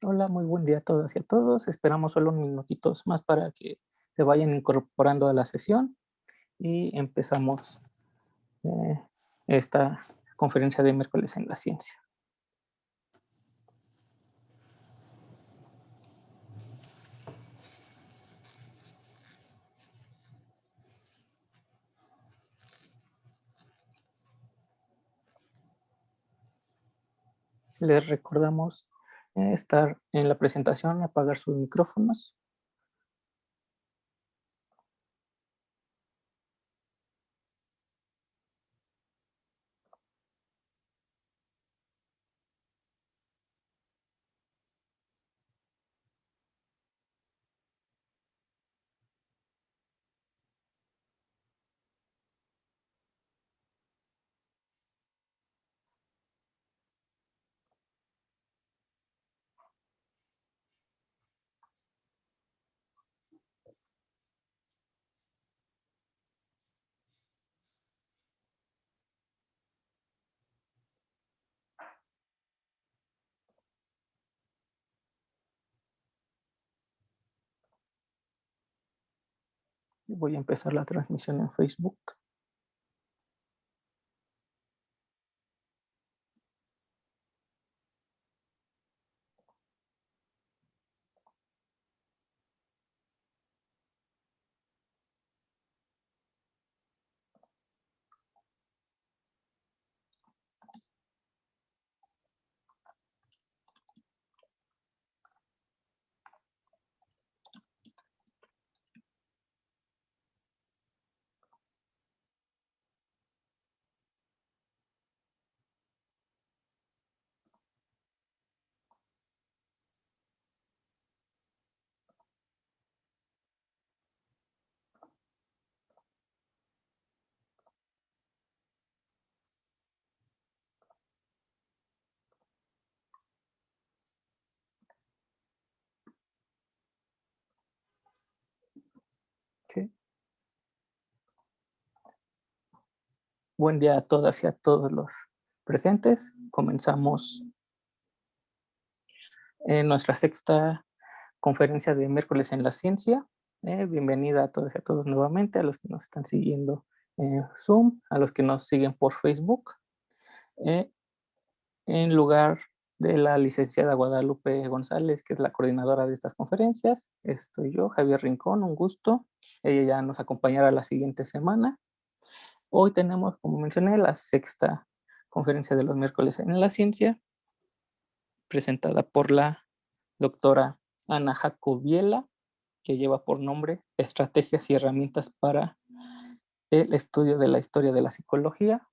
Hola, muy buen día a todas y a todos. Esperamos solo unos minutitos más para que se vayan incorporando a la sesión y empezamos eh, esta conferencia de miércoles en la ciencia. Les recordamos estar en la presentación, apagar sus micrófonos. Voy a empezar la transmisión en Facebook. Ok. Buen día a todas y a todos los presentes. Comenzamos nuestra sexta conferencia de miércoles en la ciencia. Bienvenida a todos y a todos nuevamente, a los que nos están siguiendo en Zoom, a los que nos siguen por Facebook. Eh, en lugar de la licenciada Guadalupe González, que es la coordinadora de estas conferencias, estoy yo, Javier Rincón, un gusto. Ella ya nos acompañará la siguiente semana. Hoy tenemos, como mencioné, la sexta conferencia de los miércoles en la ciencia, presentada por la doctora Ana Jacobiela, que lleva por nombre Estrategias y herramientas para el estudio de la historia de la psicología.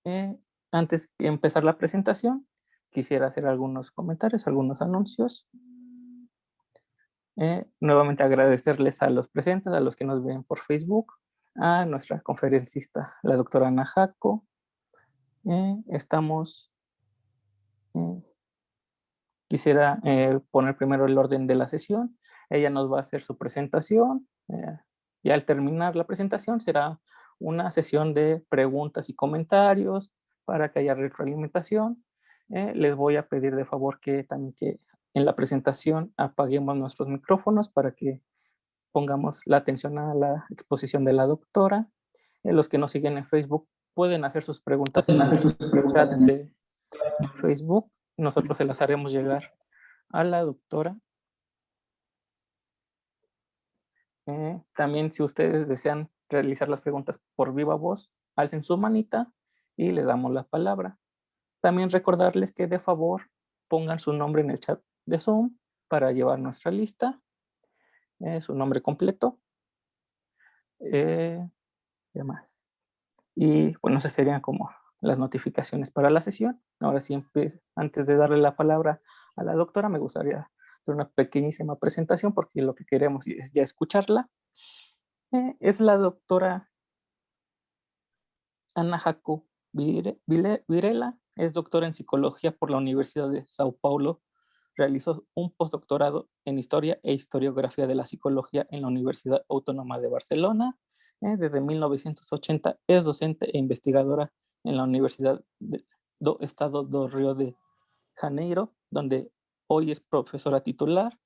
Eh, Antes de empezar la presentación, quisiera hacer algunos comentarios, algunos anuncios. Nuevamente agradecerles a los presentes, a los que nos ven por Facebook, a nuestra conferencista, la doctora Ana Jaco. Estamos Quisiera poner primero el orden de la sesión. Ella nos va a hacer su presentación y al terminar la presentación será una sesión de preguntas y comentarios para que haya retroalimentación. Les voy a pedir de favor que también que en la presentación apaguemos nuestros micrófonos para que pongamos la atención a la exposición de la doctora. Los que nos siguen en Facebook pueden hacer sus preguntas Pueden en hacer el sus preguntas chat en el... de Facebook. Nosotros se las haremos llegar a la doctora. También si ustedes desean realizar las preguntas por viva voz, alcen su manita y le damos la palabra. También recordarles que de favor pongan su nombre en el chat de Zoom para llevar nuestra lista, su nombre completo, eh, y demás. Y bueno, esas serían como las notificaciones para la sesión. Ahora sí, antes de darle la palabra a la doctora, me gustaría hacer una pequeñísima presentación porque lo que queremos es ya escucharla. Es la doctora Ana Jaco Virela, es doctora en psicología por la Universidad de Sao Paulo. Realizó un postdoctorado en historia e historiografía de la psicología en la Universidad Autónoma de Barcelona. Desde 1980 es docente e investigadora en la Universidad do Estado do Rio de Janeiro, donde hoy es profesora titular.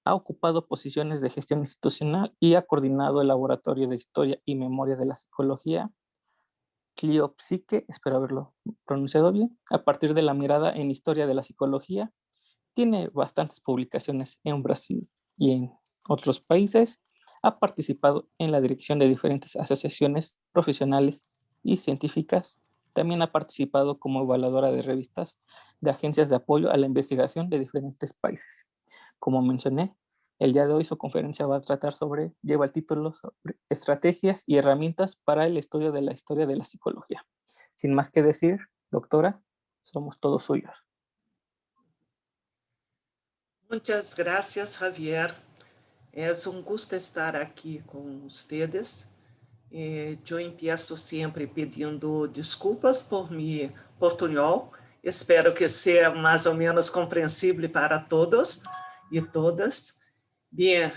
Ha ocupado posiciones de gestión institucional y ha coordinado el Laboratorio de Historia y Memoria de la Psicología, CLIOPSIQUE, espero haberlo pronunciado bien, a partir de la mirada en historia de la psicología. Tiene bastantes publicaciones en Brasil y en otros países. Ha participado en la dirección de diferentes asociaciones profesionales y científicas. También ha participado como evaluadora de revistas de agencias de apoyo a la investigación de diferentes países. Como mencioné, el día de hoy su conferencia va a tratar sobre, lleva el título sobre estrategias y herramientas para el estudio de la historia de la psicología. Sin más que decir, doctora, somos todos suyos. Muchas gracias, Javier. Es un gusto estar aquí con ustedes. Eu empiezo sempre pedindo desculpas por mi portunhol. Espero que seja mais ou menos compreensível para todos e todas. Bien,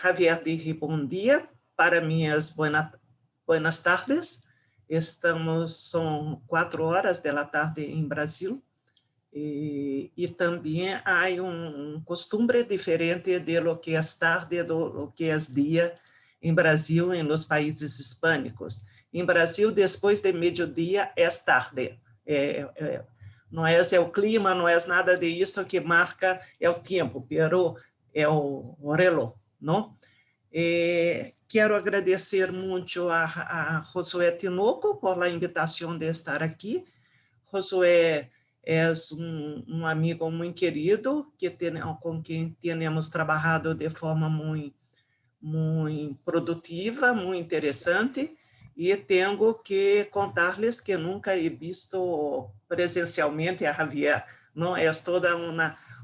Javier dije bom dia. Para mim é buenas tardes. São 4 horas da tarde em Brasil. E também há costume diferente de lo que é tarde do lo que é dia em Brasil, em los países hispânicos. Em Brasil, depois de meio-dia, é tarde. Não é o clima, não é nada disso que marca o tempo, pero é o reloj, não? Quero agradecer muito a Josué Tinoco por a invitação de estar aqui. Josué é amigo muito querido com quem temos trabalhado de forma muito produtiva, muito interessante, e tenho que contar-lhes que nunca he visto presencialmente a Javier, não é toda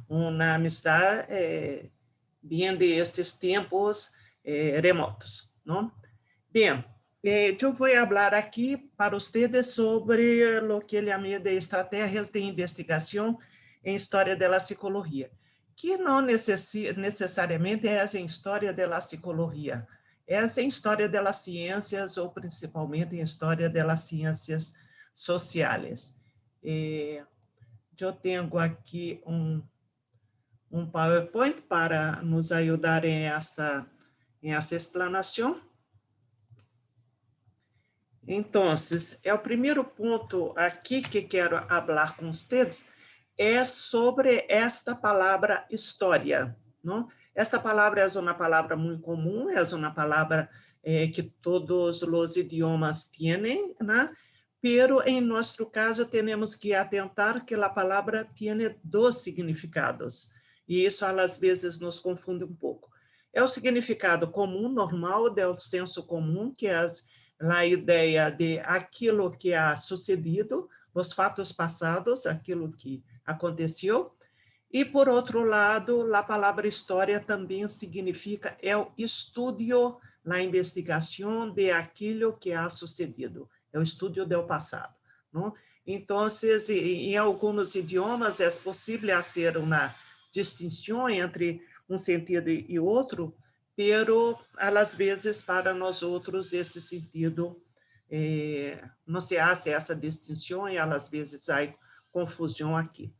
uma amizade bem de estes tempos remotos, não? Bem, eu vou falar aqui para vocês sobre o que ele chama de estratégias de investigação em história da psicologia, que não necessariamente é em história da psicologia, é em história das ciências ou principalmente em história das ciências sociais. Eu tenho aqui um PowerPoint para nos ajudar em essa explanação. Então, o primeiro ponto aqui que quero falar com vocês é sobre esta palavra história, não? Esta palavra é uma palavra muito comum, é uma palavra que todos os idiomas têm, né? Pero em nosso caso temos que atentar que a palavra tem dois significados, e isso às vezes nos confunde um pouco. É o significado comum, normal, do senso comum, que é a ideia de aquilo que ha sucedido, os fatos passados, aquilo que aconteceu. E, por outro lado, a palavra história também significa o estudo, a investigação de aquilo que ha sucedido, é o estudo do passado, não? Então, em alguns idiomas é possível fazer uma distinção entre um sentido e outro, pero às vezes para nós outros esse sentido não se hace essa distinção e às vezes há confusão aqui.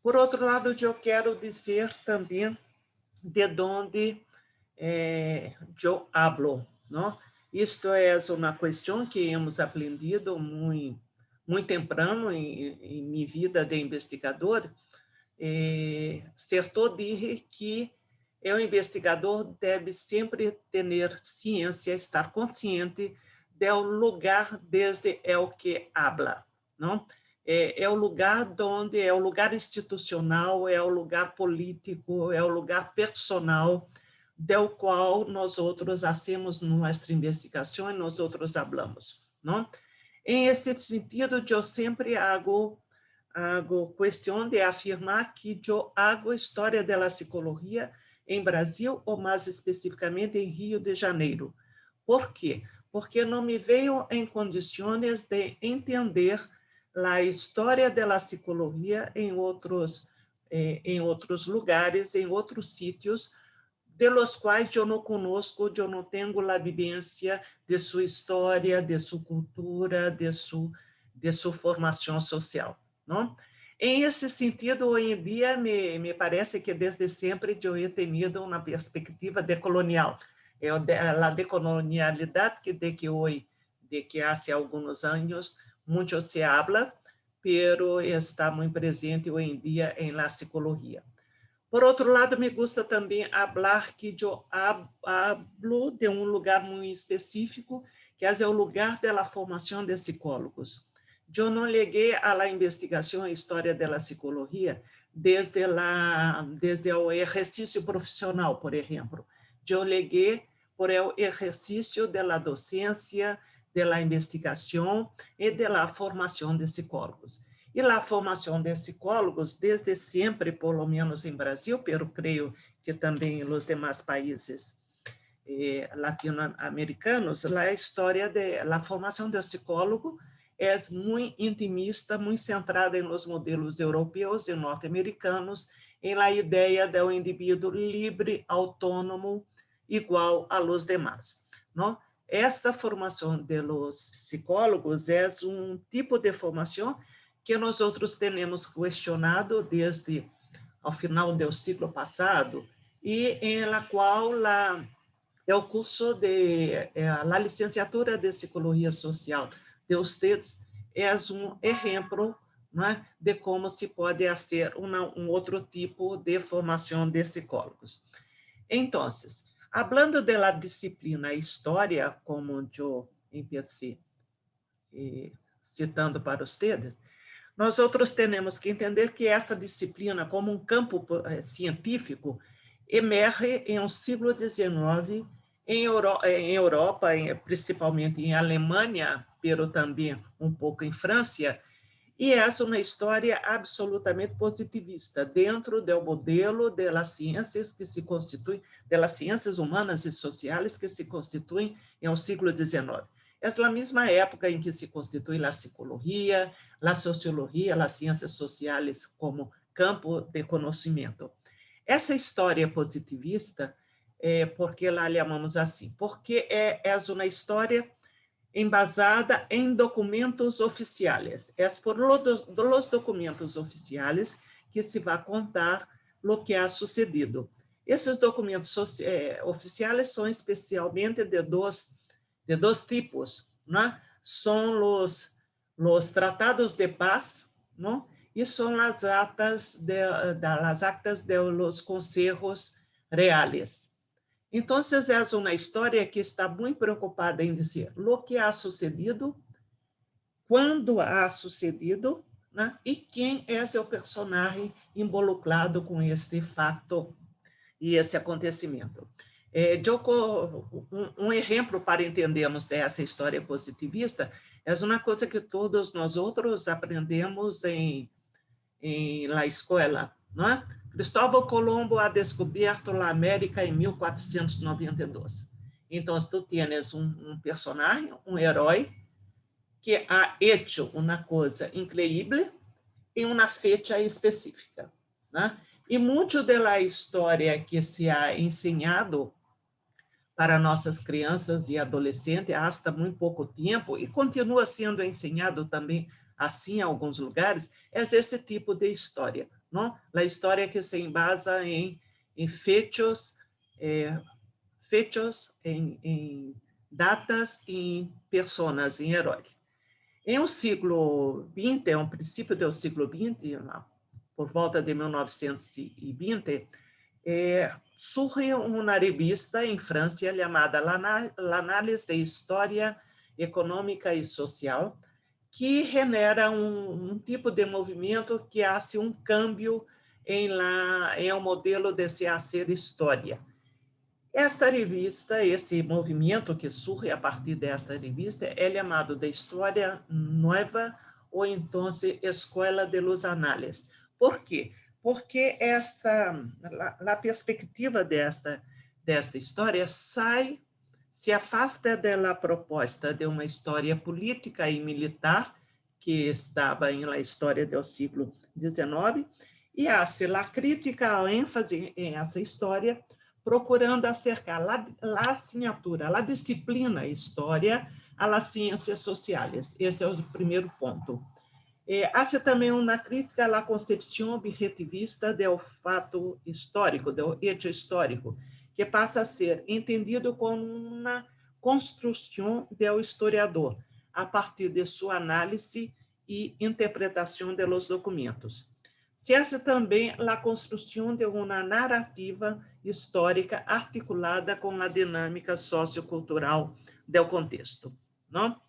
Por outro lado, eu quero dizer também de onde eu hablo, não? Isto é uma questão que hemos aprendido muito temprano em minha vida de investigador. Certeau disse que o investigador deve sempre ter ciência, estar consciente do lugar desde o que habla, não? É o lugar onde é o lugar institucional, é o lugar político, é o lugar personal do qual nós outros hacemos nossa investigação e nós outros hablamos, não? Em este sentido, eu sempre hago questão de afirmar que eu hago história da psicologia em Brasil, ou mais especificamente em Rio de Janeiro. Por quê? Porque não me veio em condições de entender a história da psicologia em outros lugares, em outros sítios, de los quais eu não conozco, eu não tenho a vivência de sua história, de sua cultura, de sua formação social, não? Em esse sentido, hoje em dia, me parece que desde sempre eu he tenido uma perspectiva decolonial. A decolonialidade de que há alguns anos muito se habla, pero está muito presente hoje em dia em la psicologia. Por outro lado, me gusta também falar que eu hablo de um lugar muito específico, que é o lugar da formação de psicólogos. Eu não liguei à investigação e história da psicologia desde o exercício profissional, por exemplo. Eu liguei por o exercício da docência, da investigação e da formação de psicólogos. E a formação de psicólogos, desde sempre, pelo menos em Brasil, pero creio que também nos demais países latino-americanos, a história da formação de psicólogo é muito intimista, muito centrada em los modelos europeus e norte-americanos, em la ideia do indivíduo livre, autônomo, igual a los demás, não? Esta formação de los psicólogos é um tipo de formação que nós outros temos questionado desde ao final do século passado e em la qual o curso a licenciatura de Psicologia Social de ustedes é um exemplo, não é, de como se pode fazer outro tipo de formação de psicólogos. Então, hablando da disciplina História, como eu empecé citando para ustedes, nós outros temos que entender que esta disciplina, como um campo científico, emerge em um século XIX em Europa, principalmente em Alemanha, pero também um pouco em França, e é uma história absolutamente positivista, dentro do modelo das ciências que se constituem, das ciências humanas e sociais que se constituem em um século XIX. É a mesma época em que se constitui a psicologia, a sociologia, as ciências sociais como campo de conhecimento. Essa história positivista, porque lá chamamos assim, porque é uma história embasada em documentos oficiais. É por los documentos oficiais que se vai contar o que ha sucedido. Esses documentos oficiais são especialmente de dois tipos, né? São os tratados de paz, não? E são as actas de los consejos reales. Então, é uma história que está muito preocupada em dizer o que ha sucedido, quando ha sucedido, né? E quem é o personagem involucrado com este fato e esse acontecimento. Um exemplo para entendermos dessa história positivista é uma coisa que todos nós outros aprendemos em la escola, não é? Cristóvão Colombo ha descoberto a América em 1492. Então, tu tienes um personagem, um herói, que ha hecho uma coisa increíble em uma fecha específica, né? E muito da história que se ha ensinado para nossas crianças e adolescentes hasta muito pouco tempo, e continua sendo ensinado também assim em alguns lugares, é esse tipo de história, não? A história que se embasa em fechos, em datas, em personas, em heróis. Em um século XX, um princípio do século XX, por volta de 1920, surge uma revista em França chamada L'Analyse de História Econômica e Social, que genera um tipo de movimento que hace um câmbio em um modelo de se fazer história. Esta revista, esse movimento que surge a partir desta revista, é chamado de História Nova ou então Escola de los Anales. Por quê? Porque a perspectiva desta história se afasta da proposta de uma história política e militar que estava na história do século XIX e hace a crítica, a ênfase em essa história procurando acercar a assinatura, a disciplina História, às ciências sociais. Esse é o primeiro ponto. Hace também uma crítica à concepção objetivista do fato histórico, do hecho histórico, que passa a ser entendido como uma construção do historiador, a partir de sua análise e interpretação dos documentos. Se hace também a construção de uma narrativa histórica articulada com a dinâmica sociocultural do contexto, não?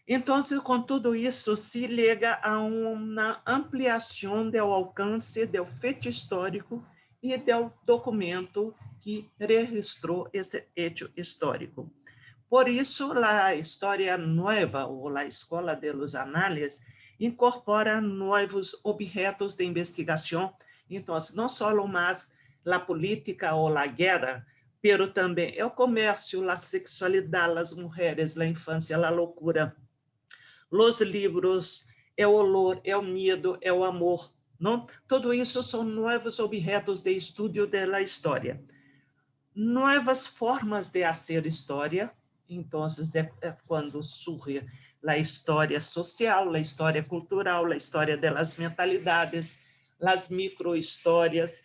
Então, com tudo isso, se liga a uma ampliação do alcance do feito histórico e do documento que registrou esse hecho histórico. Por isso, a história nova, ou a escola de los análises, incorpora novos objetos de investigação. Então, não só mais a política ou a guerra, mas também o comércio, a sexualidade, as mulheres, a infância, a loucura, os livros, o olor, o medo, o amor. Não? Tudo isso são novos objetos de estudo da história. Novas formas de fazer história. Então, é quando surge a história social, a história cultural, a história das mentalidades, as microhistórias,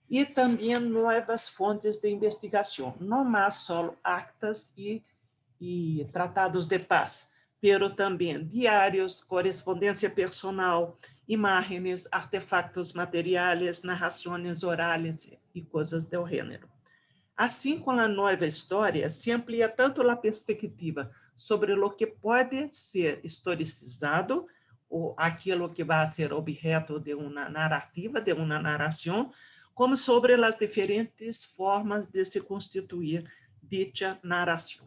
e também novas fontes de investigação, não mais só actas e tratados de paz, pero também diários, correspondência personal, imagens, artefactos materiais, narrações orais e coisas do gênero. Assim, com a nova história, se amplia tanto a perspectiva sobre o que pode ser historicizado, ou aquilo que vai ser objeto de uma narrativa, de uma narração, como sobre as diferentes formas de se constituir dicha narração.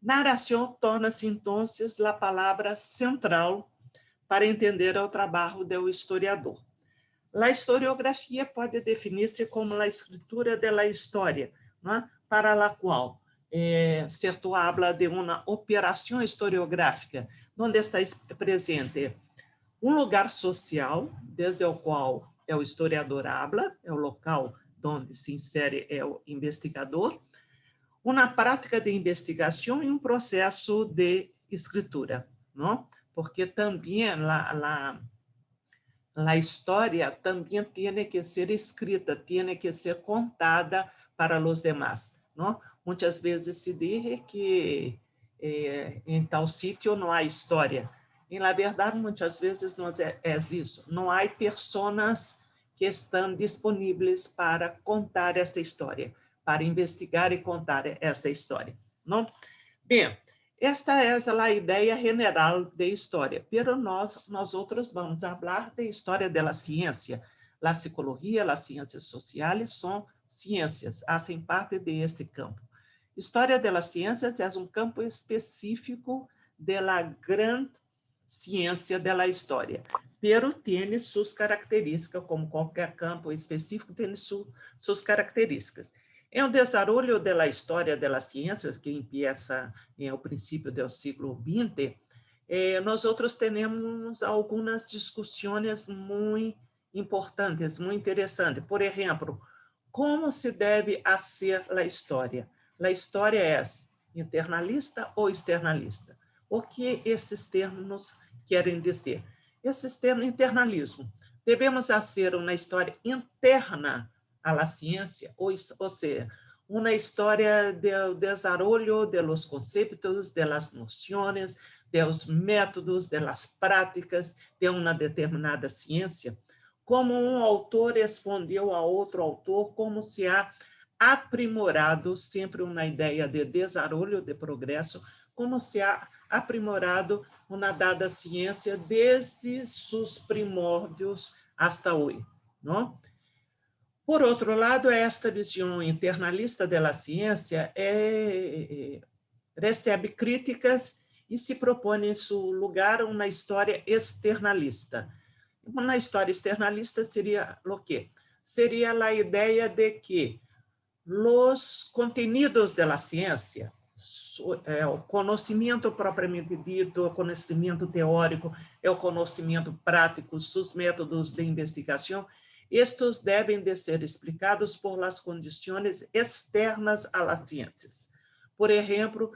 Narração torna-se, então, a palavra central para entender o trabalho do historiador. A historiografia pode definir-se como a escritura da história, né, para a qual certo habla de uma operação historiográfica, onde está presente um lugar social, desde o qual o historiador habla, é o local onde se insere o investigador, uma prática de investigação e um processo de escritura, não? Porque também a história também tem que ser escrita, tem que ser contada para os demais, não? Muitas vezes se diz que em tal sítio não há história. E, na verdade, muitas vezes não é isso. Não há pessoas que estão disponíveis para contar esta história, para investigar e contar esta história, não? Bem, esta é a ideia general de história, pero nós outros vamos falar de história da ciência. A psicologia, as ciências sociais são ciências, fazem parte deste campo. História das ciências é um campo específico da grande ciência da história, pero tem suas características, como qualquer campo específico tem suas características. É o desenvolvimento da história das ciências, que empieza no princípio do século XX, nós outros temos algumas discussões muito importantes, muito interessantes. Por exemplo, como se deve fazer a história? A história é internalista ou externalista? O que esses termos querem dizer? Esses termos, internalismo. Devemos fazer uma história interna à ciência, ou seja, uma história do desenvolvimento dos conceitos, das noções, dos métodos, das práticas de uma determinada ciência, como um autor respondeu a outro autor, como se há aprimorado sempre uma ideia de desenvolvimento, de progresso, como se há aprimorado uma dada ciência desde seus primórdios hasta hoje, não? Por outro lado, esta visão internalista da ciência recebe críticas e se propõe em seu lugar uma história externalista. Uma história externalista seria o quê? Seria a ideia de que os contenidos da ciência, o conhecimento propriamente dito, o conhecimento teórico, o conhecimento prático, os métodos de investigação, Estos devem de ser explicados por las condições externas a las ciencias. Por exemplo,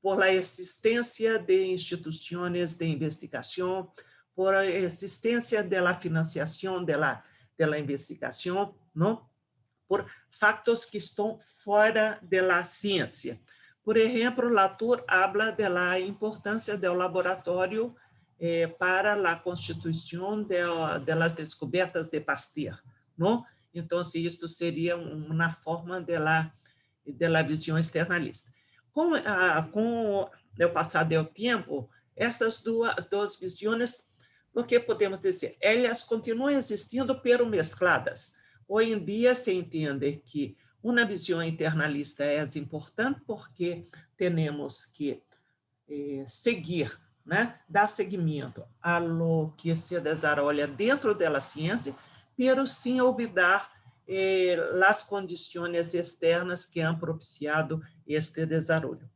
por la existência de instituições de investigação, por a existência de la financiação de la investigação, não? Por factos que estão fora da ciência. Por exemplo, Latour habla de la importância do laboratório para a constituição de las descobertas de Pasteur, não? Então, isto seria uma forma de la visão externalista. Com o passar do tempo, estas duas visões, o que podemos dizer? Elas continuam existindo, pero mescladas. Hoje em dia se entende que uma visão internalista é importante porque temos que seguir, né? Dar seguimento a lo que se desenvolve dentro da ciência, pero sem olvidar as condições externas que han propiciado este desenvolvimento.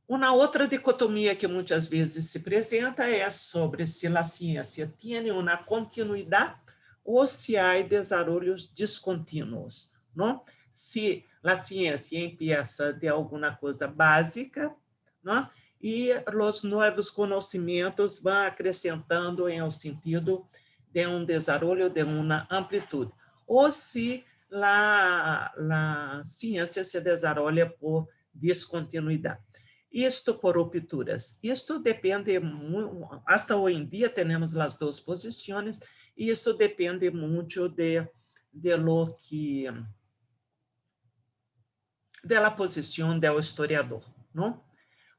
Uma outra dicotomia que muitas vezes se apresenta é sobre se a ciência tem uma continuidade ou se há desenvolvimentos descontínuos, não? Se a ciência empieza de alguma coisa básica, não? E os novos conhecimentos vão acrescentando em o sentido de desenvolvimento de uma amplitude, ou se a ciência se desenvolve por descontinuidade. Isto por rupturas. Isto depende muito, hasta hoje em dia temos as duas posições, e isso depende muito da posição do historiador, não?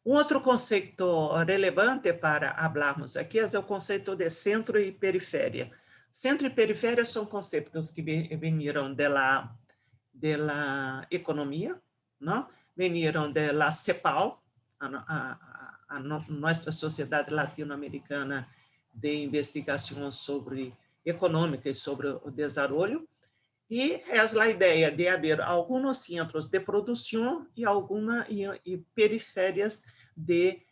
Outro conceito relevante para falarmos aqui é o conceito de centro e periferia. Centro e periferia são conceitos que vieram da economia, não? Vieram da CEPAL, a nossa sociedade latino-americana de investigação sobre econômica e sobre o desenvolvimento, e é a ideia de haver alguns centros de produção e periférias de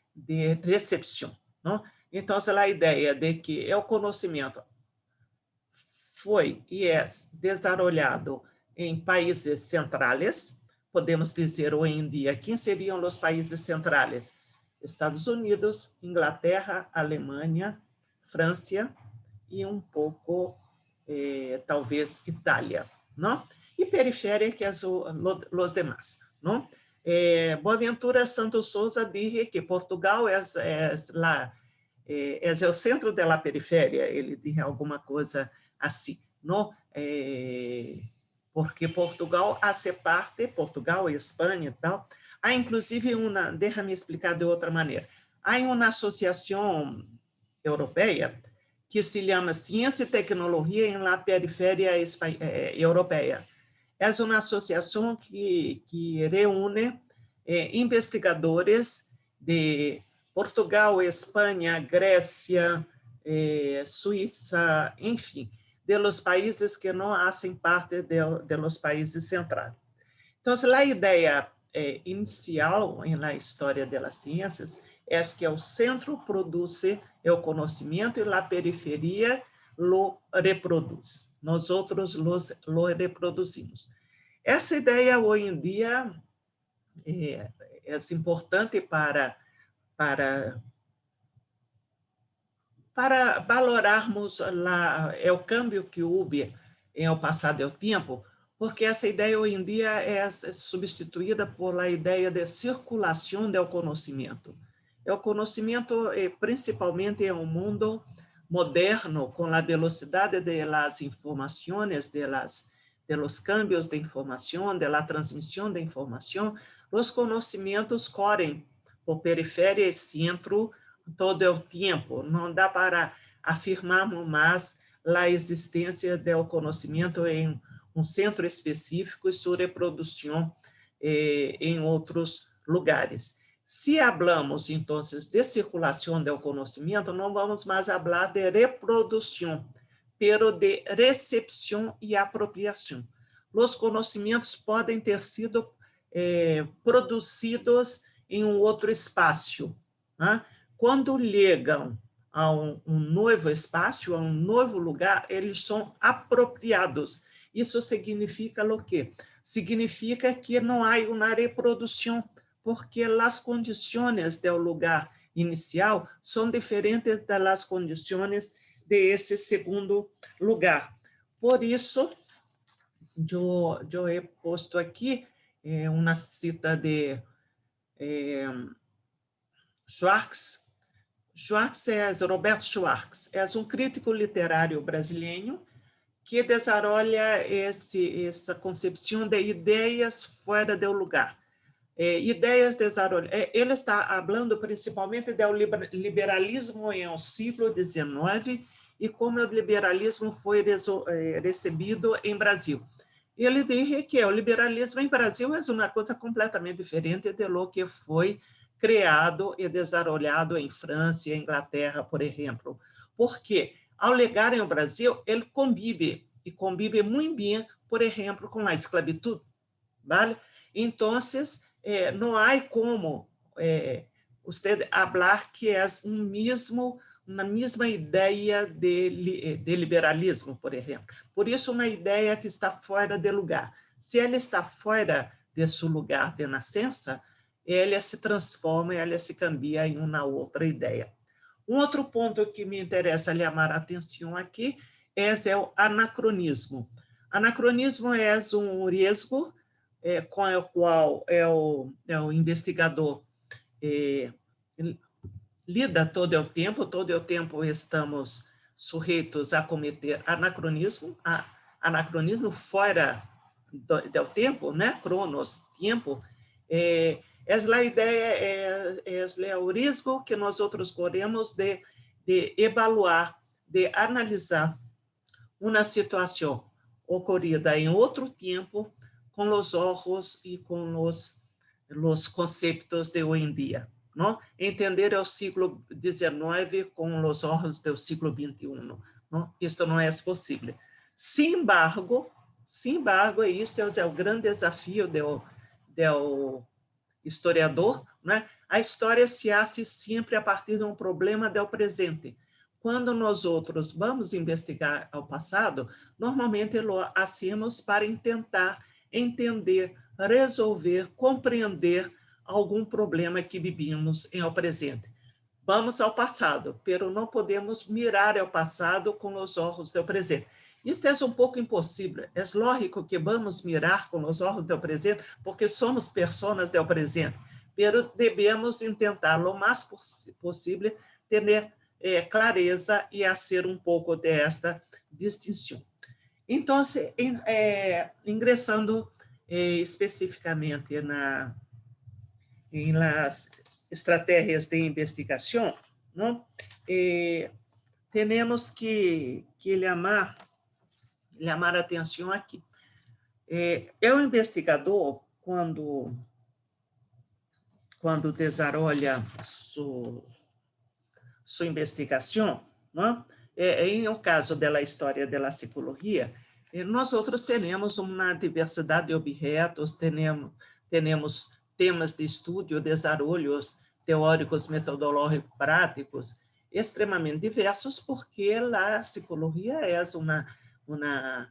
recepção, não? Então, é a ideia de que o conhecimento foi e é desenvolvido em países centrais. Podemos dizer hoje em dia, quem seriam os países centrais? Estados Unidos, Inglaterra, Alemanha, França e pouco, talvez, Itália, não? E periferia, que é os demais, não? Boaventura Santos Souza disse que Portugal é o centro da periferia, ele disse alguma coisa assim, não? Porque Portugal hace parte, Portugal e Espanha e tal, há inclusive deixa-me explicar de outra maneira, há uma associação europeia que se chama Ciência e Tecnologia na Periferia Europeia. É uma associação que reúne investigadores de Portugal, Espanha, Grécia, Suíça, enfim, de los países que não fazem parte de los países centrais. Então, a ideia inicial na história das ciências é que o centro produz o conhecimento e a periferia lo reproduz. Nós outros lo reproduzimos. Essa ideia, hoje em dia, é importante para valorarmos o câmbio que houve no passado do tempo, porque essa ideia hoje em dia é substituída por a ideia de circulação do conhecimento. O conhecimento, principalmente em um mundo moderno, com a velocidade das informações, de los cambios de informação, da transmissão de informação, os conhecimentos correm por periferia e centro todo o tempo. Não dá para afirmarmos mais a existência do conhecimento em centro específico e sua reprodução em outros lugares. Se hablamos, então, de circulação do conhecimento, não vamos mais falar de reprodução, pero de recepção e apropriação. Os conhecimentos podem ter sido produzidos em outro espaço, né? Quando chegam a um novo espaço, a um novo lugar, eles são apropriados. Isso significa o quê? Significa que não há uma reprodução, porque as condições do lugar inicial são diferentes das condições desse segundo lugar. Por isso, eu he posto aqui uma cita de Schwartz. Roberto Schwartz, é um crítico literário brasileiro que desenvolve essa concepção de ideias fora do lugar. Ideias desenvolvidas. Ele está falando principalmente do liberalismo no século XIX e como o liberalismo foi recebido em Brasil. Ele diz que o liberalismo em Brasil é uma coisa completamente diferente do que foi criado e desenvolvido em França e Inglaterra, por exemplo. Porque, ao chegar no Brasil, ele convive, e convive muito bem, por exemplo, com a esclavitud. ¿Vale? Então, não há como você falar que é uma mesma ideia de liberalismo, por exemplo. Por isso, uma ideia que está fora de lugar. Se ela está fora de seu lugar de nascença, ela se transforma, ela se cambia em uma outra ideia. Um outro ponto que me interessa chamar a atenção aqui é o anacronismo. Anacronismo é um risco com o qual o investigador lida todo o tempo estamos sujeitos a cometer anacronismo fora do tempo, né? Cronos, tempo. A ideia é o risco que nós outros corremos de evaluar, de analisar uma situação ocorrida em outro tempo com os olhos e com os conceitos de hoje em dia. Não? Entender o século XIX com os olhos do século XXI. Não? Isto não é possível. Sin embargo, este é o grande desafio do historiador, né? A história se hace sempre a partir de um problema do presente. Quando nós outros vamos investigar o passado, normalmente lo hacemos para tentar entender, resolver, compreender algum problema que vivimos em o presente. Vamos ao passado, pero não podemos mirar ao passado com os olhos do presente. Isto é um pouco impossível. É lógico que vamos mirar com os olhos do presente, porque somos pessoas do presente, pero devemos tentar, o mais possível, ter clareza e fazer um pouco desta distinção. Então, ingressando especificamente em las estratégias de investigação, não? Temos que chamar a atenção aqui. O investigador, quando desenvolve sua investigação, não? Em o caso da história da psicologia, nós outros temos uma diversidade de objetos, temos temas de estudo, desenvolvimentos teóricos, metodológicos, práticos, extremamente diversos, porque a psicologia é uma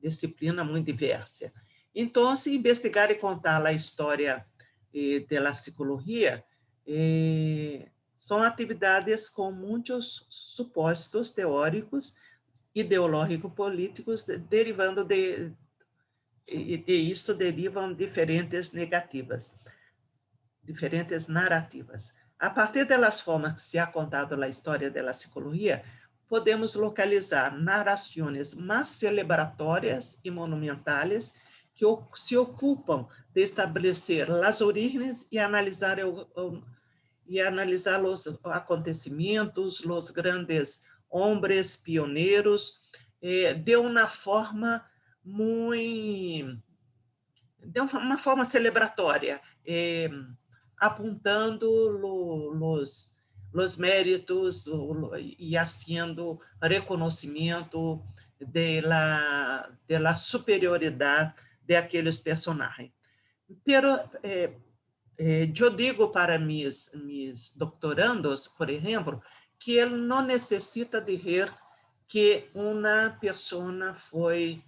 disciplina muito diversa. Então, se investigar e contar a história da psicologia, são atividades com muitos supostos teóricos, ideológicos, políticos, derivando e de isso derivam diferentes narrativas. A partir das formas que se ha contado a história da psicologia, podemos localizar narrações mais celebratórias e monumentais que se ocupam de estabelecer as origens e analisar os acontecimentos, os grandes homens pioneiros, de uma forma celebratória, apontando os méritos e fazendo reconhecimento da superioridade de aqueles personagens. Pero eu digo para mis doutorandos, por exemplo, que ele não necessita dizer que uma pessoa foi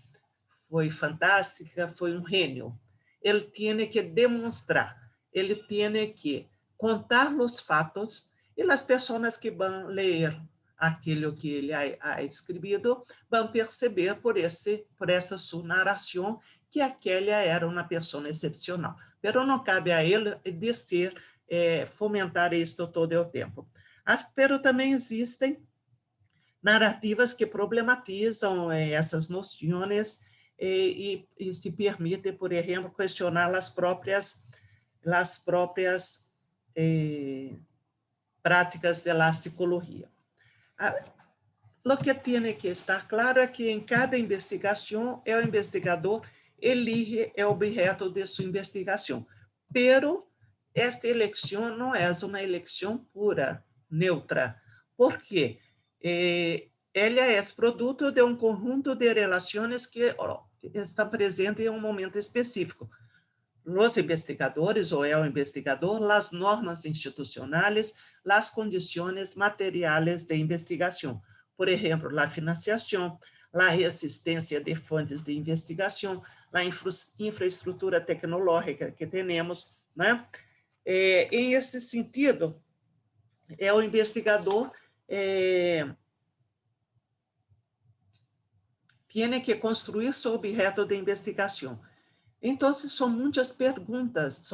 fantástica, foi um gênio. Ele tem que demonstrar, ele tem que contar os fatos e as pessoas que vão ler aquilo que ele ha escrito vão perceber por essa sua narração que aquela era uma pessoa excepcional. Mas não cabe a ele dizer, fomentar isto todo o tempo. Mas também existem narrativas que problematizam essas noções e se permite, por exemplo, questionar as próprias práticas da psicologia. O que tem que estar claro é que em cada investigação, o investigador elige o objeto de sua investigação, pero esta eleição não é uma eleição pura, neutra. Por quê? Ela é produto de um conjunto de relações que está presente em um momento específico. Os investigadores, ou o investigador, as normas institucionais, as condições materiais de investigação. Por exemplo, a financiação, a resistência de fontes de investigação, a infraestrutura tecnológica que temos, né? Em esse sentido, o investigador tem que construir seu objeto de investigação. Então, são muitas perguntas,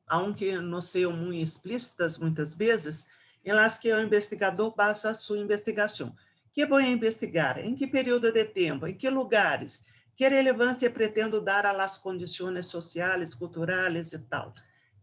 aunque não sejam muito explícitas muitas vezes, em las que o investigador basa sua investigação. Que vou investigar? Em que período de tempo? Em que lugares? Que relevância pretendo dar às condições sociais, culturais e tal?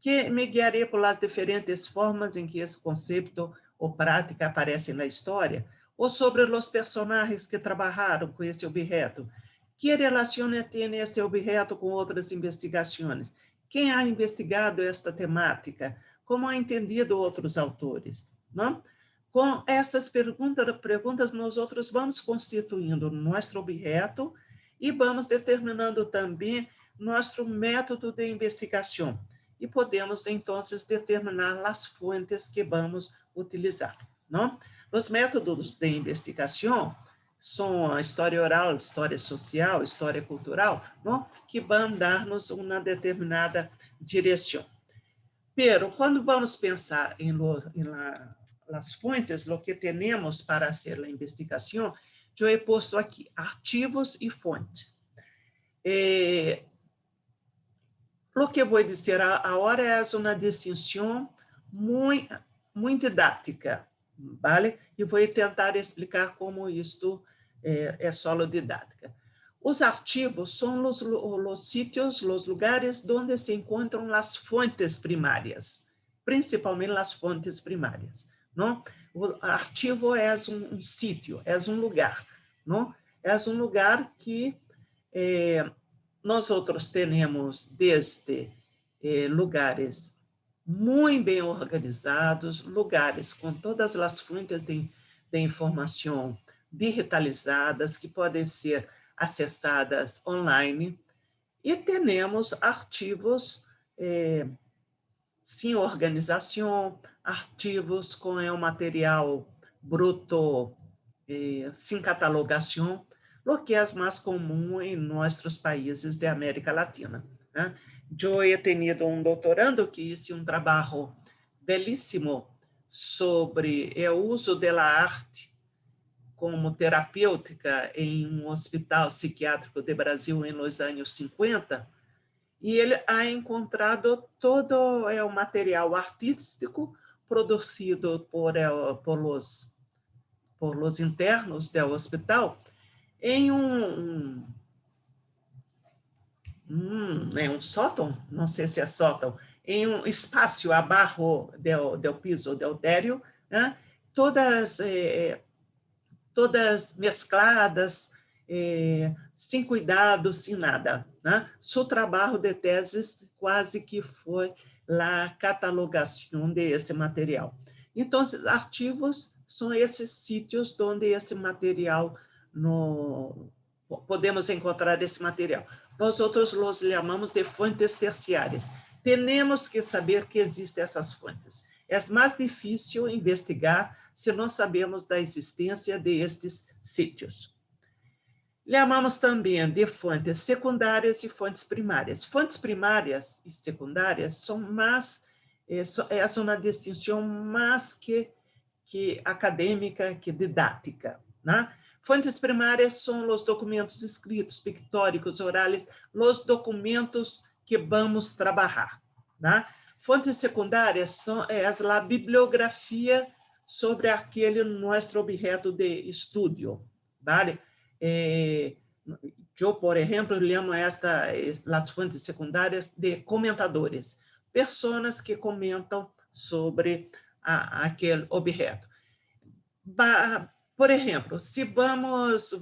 Que me guiarei por as diferentes formas em que esse conceito ou prática aparece na história? Ou sobre os personagens que trabalharam com esse objeto? Que relação tem esse objeto com outras investigações? Quem ha investigado esta temática? Como ha entendido outros autores? Não? Com estas perguntas, nós outros vamos constituindo nosso objeto e vamos determinando também nosso método de investigação. E podemos, então, determinar as fontes que vamos utilizar. Não? Os métodos de investigação são a história oral, história social, história cultural, não? Que vão dar-nos uma determinada direção. Pero, quando vamos pensar em las fontes, o que temos para fazer a investigação, eu he posto aqui arquivos e fontes. O que vou dizer agora é uma distinção muito didática, vale? E vou tentar explicar como isto é solo didática. Os arquivos são os sítios, os lugares onde se encontram as fontes primárias, principalmente as fontes primárias. Não? O arquivo é um sítio, é um lugar. Não? É um lugar que nós outros temos desde lugares muito bem organizados, lugares com todas as fontes de informação digitalizadas que podem ser acessadas online, e temos arquivos sem organização, arquivos com o material bruto, sem catalogação, o que é mais comum em nossos países de América Latina. Né? Eu he tenido um doutorando que hice um trabalho belíssimo sobre o uso da arte como terapêutica em um hospital psiquiátrico de Brasil em los anos 50, e ele ha encontrado todo o material artístico produzido por os internos do hospital em um sótão, não sei se é sótão, em um espaço abaixo do piso do térreo, né? Todas mescladas, sem cuidado, sem nada. Né? Seu trabalho de tese quase que foi a catalogação desse material. Então, arquivos são esses sítios onde esse material, podemos encontrar esse material. Nós outros os chamamos de fontes terciárias. Temos que saber que existem essas fontes. é mais difícil investigar se não sabemos da existência destes sítios. Chamamos também de fontes secundárias e fontes primárias. Fontes primárias e secundárias são mais, é uma distinção mais que acadêmica, que didática, né? Fontes primárias são os documentos escritos, pictóricos, orais, os documentos que vamos trabalhar, né? Fontes secundárias são a bibliografia sobre aquele nosso objeto de estudo, vale? Eu, por exemplo, chamo as fontes secundárias de comentadores, pessoas que comentam sobre aquele objeto. Por exemplo, se vamos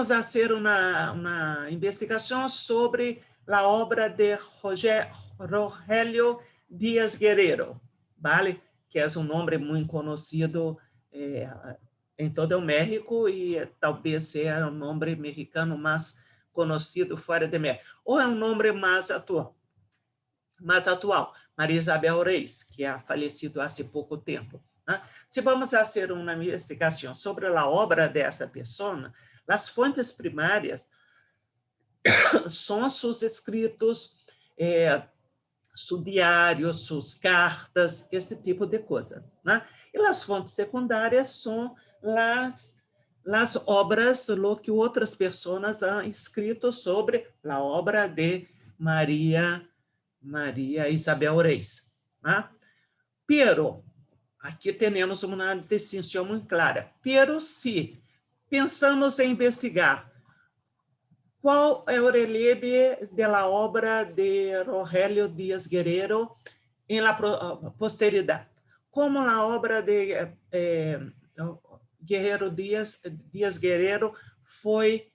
fazer uma investigação sobre a obra de Rogelio Díaz Guerrero, vale? Que é um nome muito conhecido em todo o México e talvez seja o nome mexicano mais conhecido fora de México, ou é um nome mais atual, Maria Isabel Reis, que é falecido há pouco tempo. Né? Se vamos fazer uma investigação sobre a obra dessa pessoa, as fontes primárias são seus escritos, seus diários, suas cartas, esse tipo de coisa. Né? E as fontes secundárias são as obras que outras pessoas han escrito sobre a obra de Maria Isabel Reis. Né? Pero, aqui temos uma distinção muito clara. Pero, se pensamos em investigar qual é o relieve da obra de Rogelio Díaz Guerrero em la posteridade, como a obra de Díaz Guerrero foi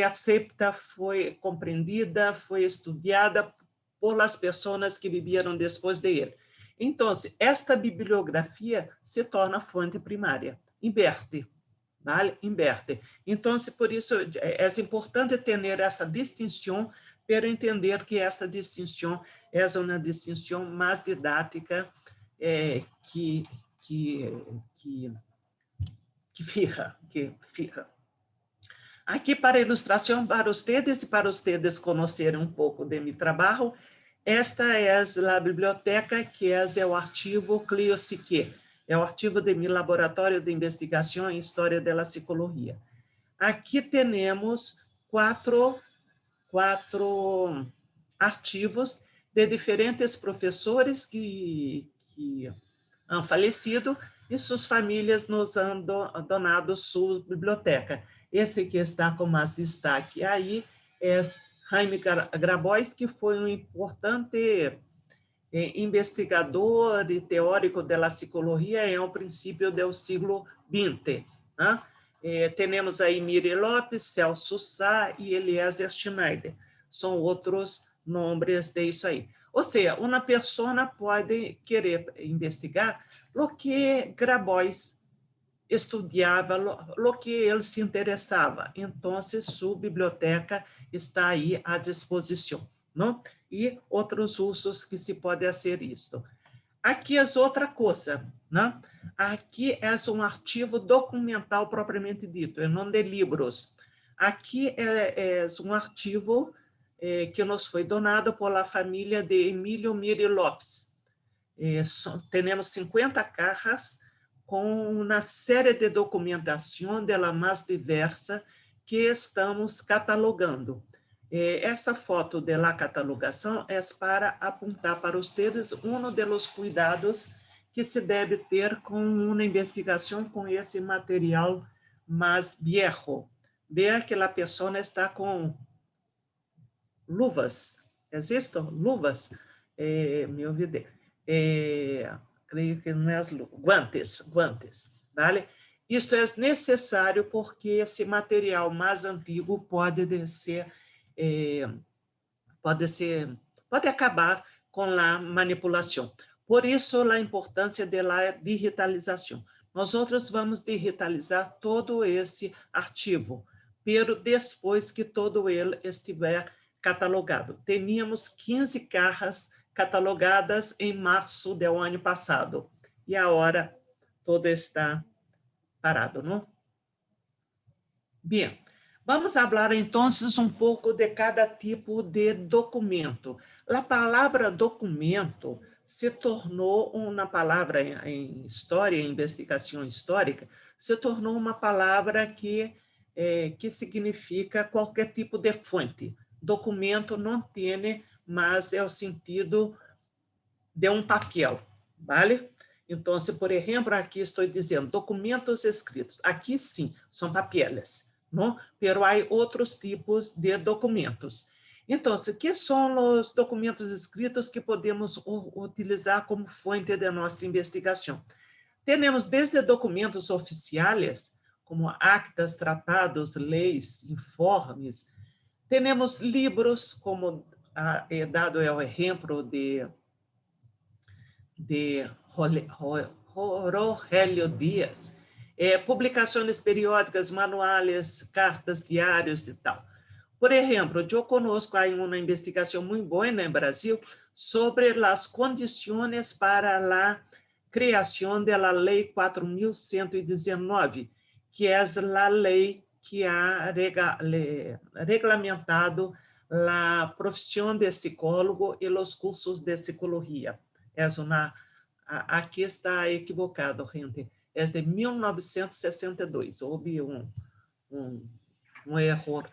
aceita, foi compreendida, foi estudada por las pessoas que viveram depois de ele. Então, esta bibliografia se torna fonte primária, inverte. Vale? Inverte. Então, por isso, é importante ter essa distinção para entender que esta distinção é uma distinção mais didática que fica. Aqui, para ilustração, para vocês conhecerem um pouco de meu trabalho, esta é a biblioteca, que é o arquivo Clio Psique. É o arquivo de meu laboratório de investigação em História da Psicologia. Aqui temos quatro arquivos de diferentes professores que han falecido e suas famílias nos han donado sua biblioteca. Esse que está com mais destaque aí é Jaime Grabois, que foi um importante investigador e teórico da psicologia em um princípio do século XX. Né? Temos aí Miri Lopes, Celso Sá e Eliezer Schneider. São outros nomes disso aí. Ou seja, uma pessoa pode querer investigar o que Grabois estudava, o que ele se interessava. Então, sua biblioteca está aí à disposição. Não? E outros usos que se pode fazer isso. Aqui é outra coisa, né? Aqui é um arquivo documental propriamente dito, em nome de livros. Aqui é um arquivo que nos foi donado pela família de Emílio Miri Lopes. Temos 50 caixas com uma série de documentação dela mais diversa que estamos catalogando. Essa foto da catalogação é para apontar para vocês um dos cuidados que se deve ter com uma investigação com esse material mais viejo. Veja que a pessoa está com luvas. Existe luvas? Me olvidei. Creio que não é as luvas. Guantes, vale? Isto é necessário porque esse material mais antigo pode acabar com a manipulação. Por isso, a importância da digitalização. Nós vamos digitalizar todo esse arquivo, pero depois que todo ele estiver catalogado. Teníamos 15 carras catalogadas em março do ano passado. E agora todo está parado, não? Bem, vamos falar então um pouco de cada tipo de documento. A palavra documento se tornou uma palavra em história, em investigação histórica, se tornou uma palavra que significa qualquer tipo de fonte. Documento não tem mais o sentido de um papel, vale? Então, por exemplo, aqui estou dizendo documentos escritos. Aqui sim, são papeles, não? Pero há outros tipos de documentos. Então, o que são os documentos escritos que podemos utilizar como fonte de nossa investigação? Temos desde documentos oficiais, como actas, tratados, leis, informes. Temos livros, como é dado o exemplo de Rogelio Dias, publicações periódicas, manuais, cartas, diários e tal. Por exemplo, eu conosco há uma investigação muito boa no Brasil sobre as condições para a criação da Lei 4.119, que é a lei que ha regulamentado a profissão de psicólogo e os cursos de psicologia. Aqui está equivocado, gente. É de 1962. Houve um erro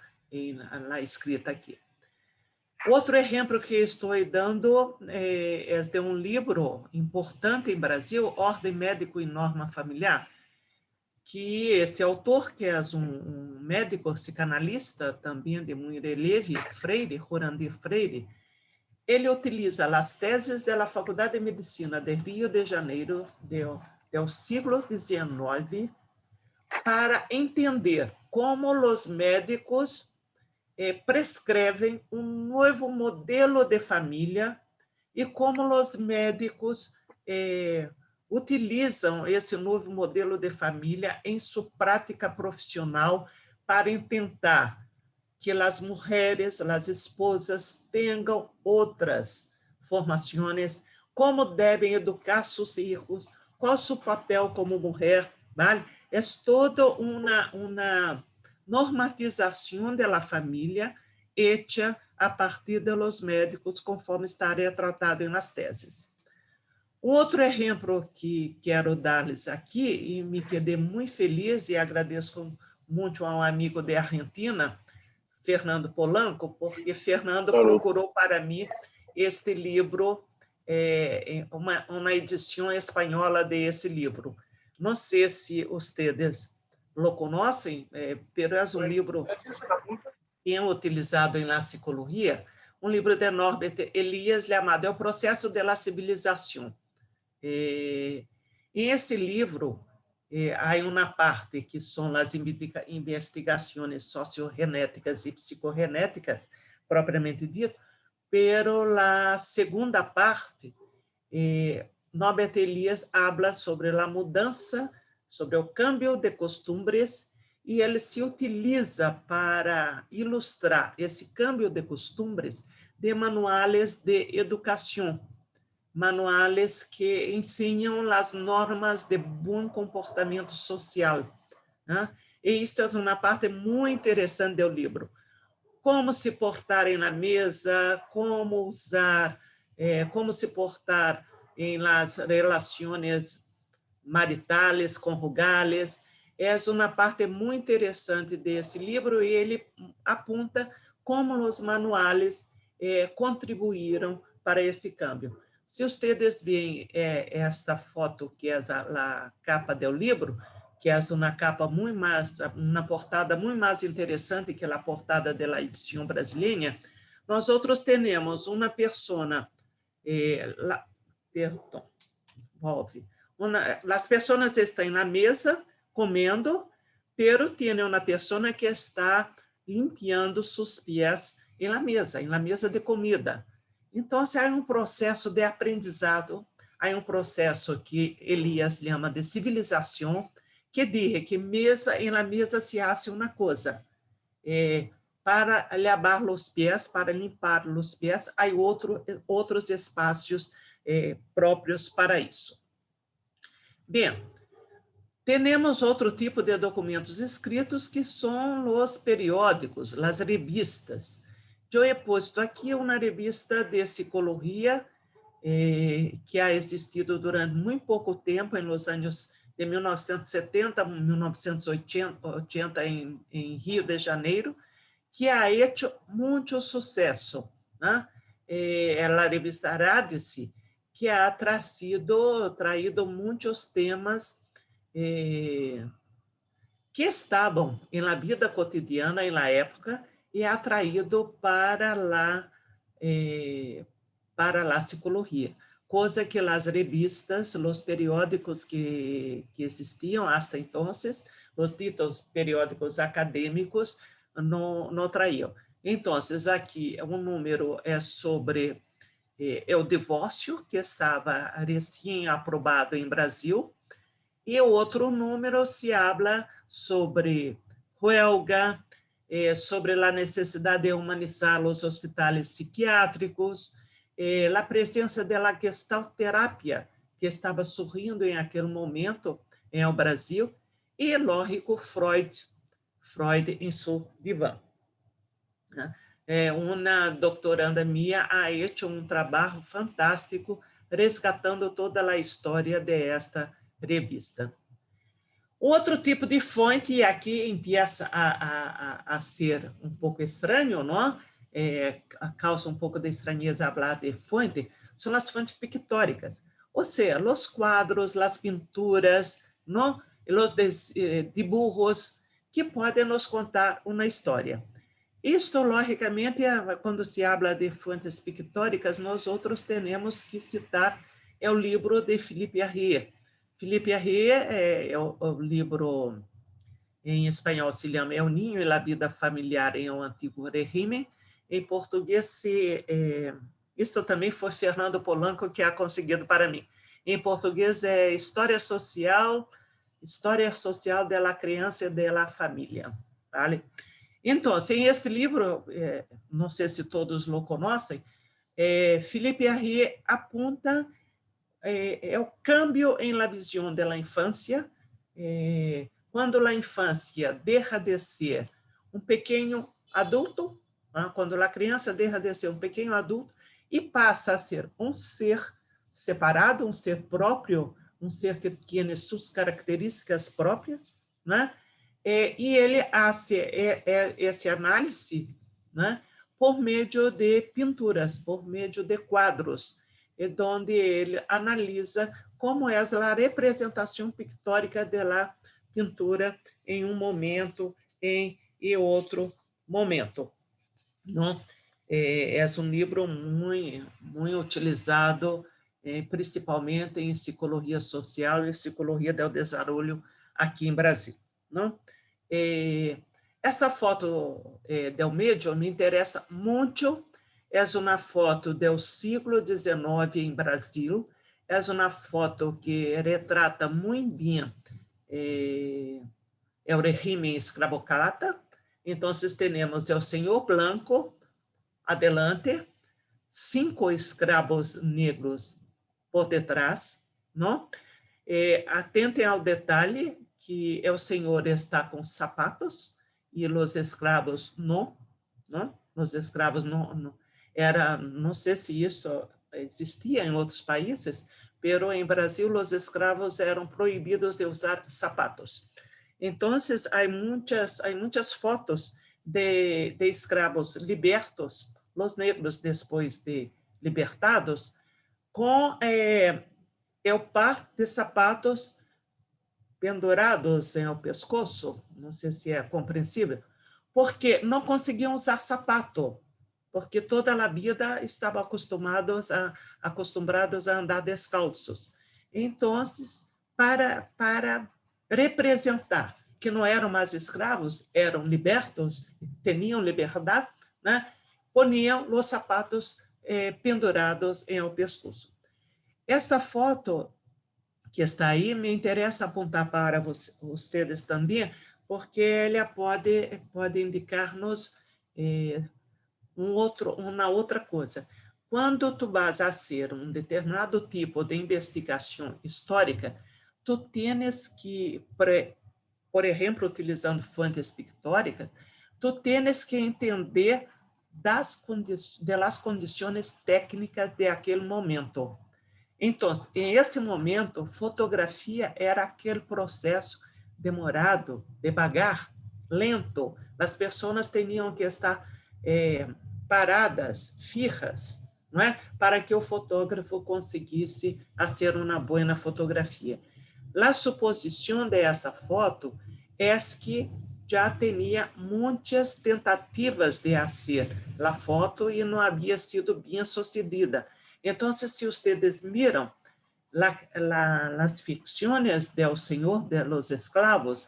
na escrita aqui. Outro exemplo que estou dando é de um livro importante em Brasil, Ordem Médico e Norma Familiar, que esse autor, que é um médico psicanalista, também de muito releve, Freire, Jurandir Freire, ele utiliza as teses da Faculdade de Medicina de Rio de Janeiro do século XIX para entender como os médicos prescrevem um novo modelo de família e como os médicos utilizam esse novo modelo de família em sua prática profissional para tentar que as mulheres, as esposas, tenham outras formações, como devem educar seus filhos, qual o seu papel como mulher, vale? É toda uma normatização da família hecha a partir dos médicos, conforme estaria tratado nas teses. Outro exemplo que quero dar-lhes aqui, e me quedei muito feliz e agradeço muito a um amigo da Argentina, Fernando Polanco, porque Fernando procurou para mim este livro, uma edição espanhola desse livro. Não sei se vocês lo conhecem, mas é um livro bem utilizado em la psicologia, um livro de Norbert Elias chamado O Processo da Civilização. E esse livro, há uma parte que são as investigações sociogenéticas e psicogenéticas, propriamente dito, pero a segunda parte, Norbert Elias habla sobre a mudança, sobre o câmbio de costumes, e ele se utiliza para ilustrar esse câmbio de costumes de manuais de educação, manuais que ensinam as normas de bom comportamento social. Né? E isto é uma parte muito interessante do livro. Como se portar na mesa, como usar, como se portar em las relações maritales, conjugales. É uma parte muito interessante desse livro e ele aponta como os manuais contribuíram para esse câmbio. Se vocês veem esta foto, que é a capa do livro, que é uma capa muito mais, uma portada muito mais interessante que a portada da edição brasileira, nós outros temos uma pessoa, perdão, as pessoas estão na mesa comendo, pero tem uma pessoa que está limpando seus pés na mesa de comida. Então, há um processo de aprendizado, há um processo que Elias chama de civilização, que diz que na mesa se hace uma coisa, para lavar os pés, para limpar os pés. Há outros espaços próprios para isso. Bem, temos outro tipo de documentos escritos que são os periódicos, as revistas. Eu he posto aqui uma revista de psicologia que ha existido durante muito pouco tempo, nos anos de 1970, 1980, em Rio de Janeiro, que ha hecho muito sucesso, né? A revista Radice, que ha traído muitos temas que estavam na vida cotidiana na época e ha traído para a psicologia, coisa que as revistas, os periódicos que existiam até então, os ditos periódicos acadêmicos, não traíam. Então, aqui um número é sobre o divórcio, que estava recém-aprovado em Brasil, e o outro número se habla sobre huelga, sobre a necessidade de humanizar os hospitais psiquiátricos, a presença da gestalt terapia, que estava surgindo em aquele momento no Brasil, e, lógico, Freud em seu divã. Uma doutoranda minha ha hecho um trabalho fantástico resgatando toda a história desta revista. Outro tipo de fonte, e aqui empieza a ser um pouco estranho, não? Causa um pouco de estranheza falar de fonte, são as fontes pictóricas, ou seja, os quadros, as pinturas, não? Os dibujos que podem nos contar uma história. Isto, logicamente, quando se habla de fontes pictóricas, nós outros temos que citar o livro de Philippe Arrier. Philippe Arrier é o livro, em espanhol se chama El Niño y la Vida Familiar em um Antigo Regime. Em português, isto também foi Fernando Polanco que ha conseguido para mim. Em português é História Social da Criança e da Família. Vale? Então, em este livro, não sei se todos o conhecem, Philippe Arrier aponta o cambio em la visão da infância, quando a infância deixa de ser um pequeno adulto, quando a criança deixa de ser um pequeno adulto e passa a ser um ser separado, um ser próprio, um ser que tem suas características próprias, né? E ele faz essa análise, né, por meio de pinturas, por meio de quadros, onde ele analisa como é a representação pictórica da pintura em um momento e outro momento. Não? É um livro muito utilizado, principalmente em psicologia social e psicologia do desenvolvimento aqui em Brasil. Não? Essa foto do meio me interessa muito. É uma foto do século XIX em Brasil. É uma foto que retrata muito bem o regime escravocrata. Então, temos o senhor Blanco adelante, 5 escravos negros por detrás, não? Atentem ao detalhe que o senhor está com sapatos e os escravos não. Os escravos não era, não sei se isso existia em outros países, mas em Brasil os escravos eram proibidos de usar sapatos. Então, há muitas fotos de escravos libertos, os negros depois de libertados, com o par de sapatos pendurados em o pescoço, não sei se é compreensível, porque não conseguiam usar sapato, porque toda a vida estavam acostumbrados a andar descalços. Então, para representar que não eram mais escravos, eram libertos, tinham liberdade, né? Poniam os sapatos pendurados em o pescoço. Essa foto que está aí, me interessa apontar para vocês também, porque ela pode indicar-nos uma outra coisa. Quando tu vas a hacer um determinado tipo de investigação histórica, tu tienes que, por exemplo, utilizando fontes pictóricas, tu tienes que entender das condições técnicas de aquele momento. Então, em esse momento, fotografia era aquele processo demorado, devagar, lento. As pessoas tinham que estar paradas, fijas, não é? Para que o fotógrafo conseguisse fazer uma boa fotografia. A suposição dessa foto é que já tinha muitas tentativas de fazer a foto e não havia sido bem sucedida. Então, se vocês miram as ficções do Senhor de los Esclavos,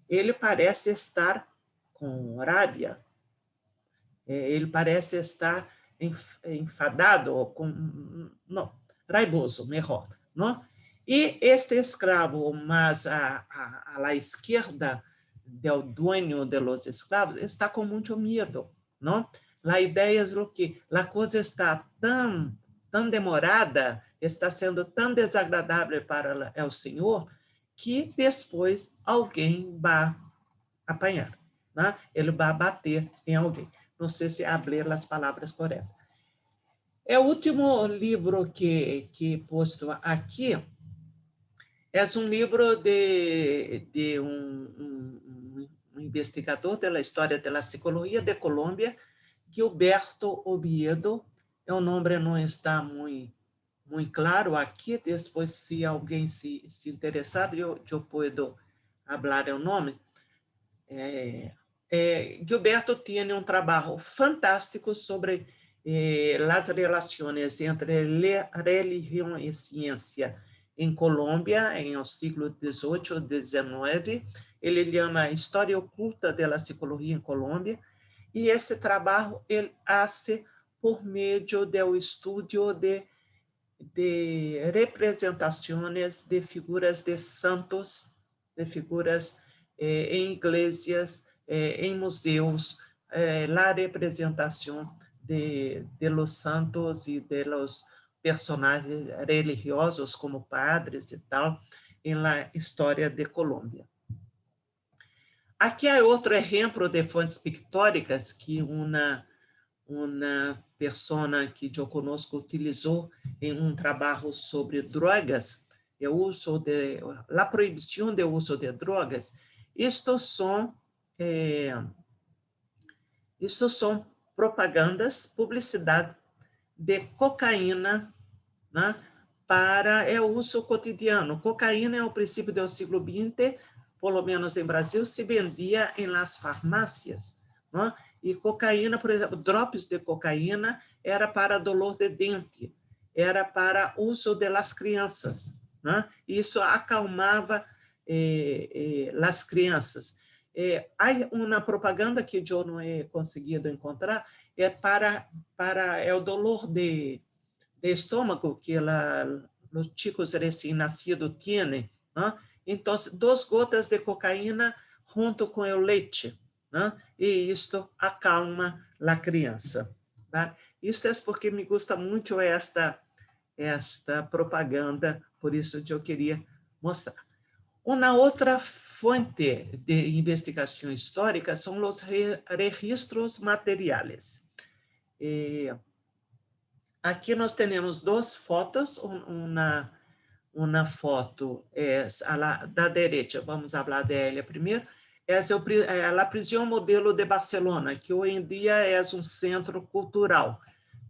ele parece estar com rabia, ele parece estar enfadado, não, raivoso, melhor, não? E este escravo, mas à esquerda do dueño de los esclavos, está com muito medo, não? A ideia é que a coisa está tão demorada, está sendo tão desagradável para o Senhor, que depois alguém vai apanhar, né? Ele vai bater em alguém. Não sei se abrir as palavras corretas. O último livro que posto aqui é um livro de um investigador da história da psicologia de Colômbia, Gilberto Oviedo. O nome não está muito claro aqui, depois, se alguém se interessar, eu posso falar o nome. Gilberto tinha um trabalho fantástico sobre as relações entre religião e ciência em Colômbia, no século XVIII e XIX. Ele chama História Oculta da Psicologia em Colômbia, e esse trabalho ele faz por meio do estudo de representações de figuras de santos, de figuras em igrejas, em museus, a representação de los santos e de los personagens religiosos como padres e tal, na história de Colômbia. Aqui há outro exemplo de fontes pictóricas que uma pessoa que eu conosco utilizou em um trabalho sobre drogas, a proibição do uso de drogas. Estes são propagandas, publicidade de cocaína, né, para o uso cotidiano. Cocaína, ao princípio do século XX, pelo menos em Brasil, se vendia em las farmácias, né? E cocaína, por exemplo, drops de cocaína era para dolor de dente, era para uso de las crianças, né? Isso acalmava as crianças. Há uma propaganda que eu não he conseguido encontrar, para o dolor de estômago que os chicos recém-nascidos têm, né? Então, 2 gotas de cocaína junto com o leite, né? E isto acalma a criança. Tá? Isto é porque me gusta muito esta propaganda, por isso eu queria mostrar. Uma outra fonte de investigação histórica são os registros materiais. Aqui nós temos 2 fotos, uma foto da direita, vamos falar dela primeiro, é a prisão modelo de Barcelona, que hoje em dia é um centro cultural.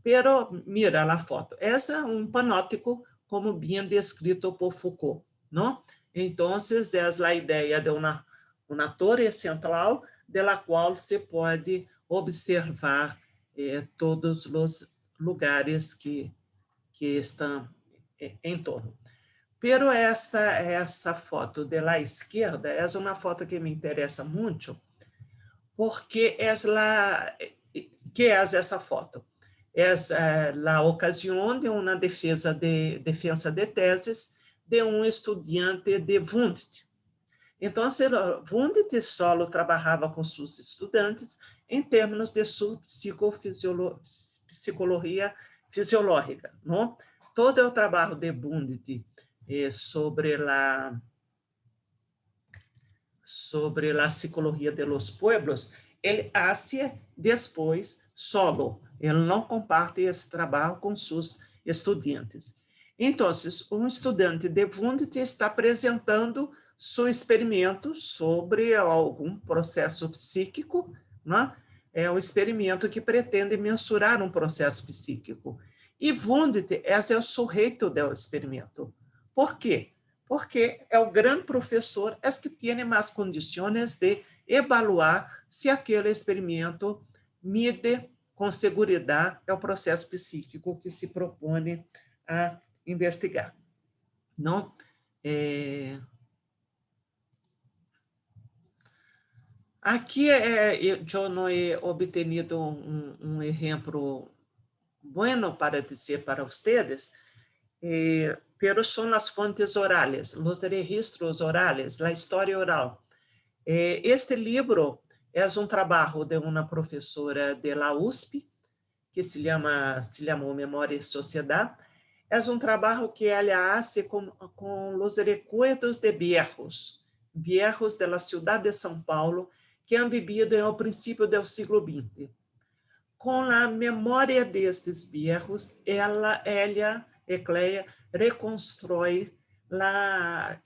Pero mira a foto, essa é um panóptico, como bem descrito por Foucault, não? Então, é a ideia de uma torre central, da qual se pode observar todos os lugares que estão em torno. Pero essa foto de la esquerda é uma foto que me interessa muito, porque que é essa foto? É a ocasião de uma defesa de teses de um estudante de Wundt. Entonces, Wundt solo trabajaba con sus estudiantes en términos de su psicología fisiológica, ¿no? Todo el trabajo de Wundt sobre la psicología de los pueblos, ele hace depois solo. Ele não comparte esse trabalho com seus estudantes. Então, um estudante de Wundt está apresentando seu experimento sobre algum processo psíquico, né? É um experimento que pretende mensurar um processo psíquico. E Wundt é o sujeito do experimento. Por quê? Porque é o grande professor que tem mais condições de evaluar se aquele experimento mide com segurança o processo psíquico que se propõe a investigar. Não? Aqui eu não he obtenido um exemplo bueno para dizer para vocês, pero son las fuentes orales, los registros orales, la historia oral. Este livro é um trabalho de uma professora de la USP, que se chamou Memória e Sociedade. É um trabalho que ela faz com os recuerdos de viejos de la ciudad de São Paulo, que han vivido no princípio do século XX. Com a memória destes viejos, ela Cleia, reconstrói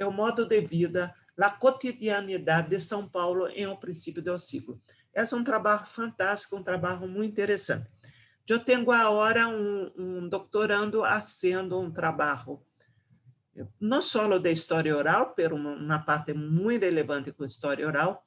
o modo de vida, a cotidianidade de São Paulo em um princípio do século. É um trabalho fantástico, um trabalho muito interessante. Eu tenho agora um doutorando fazendo um trabalho, não só de história oral, mas uma parte muito relevante com história oral,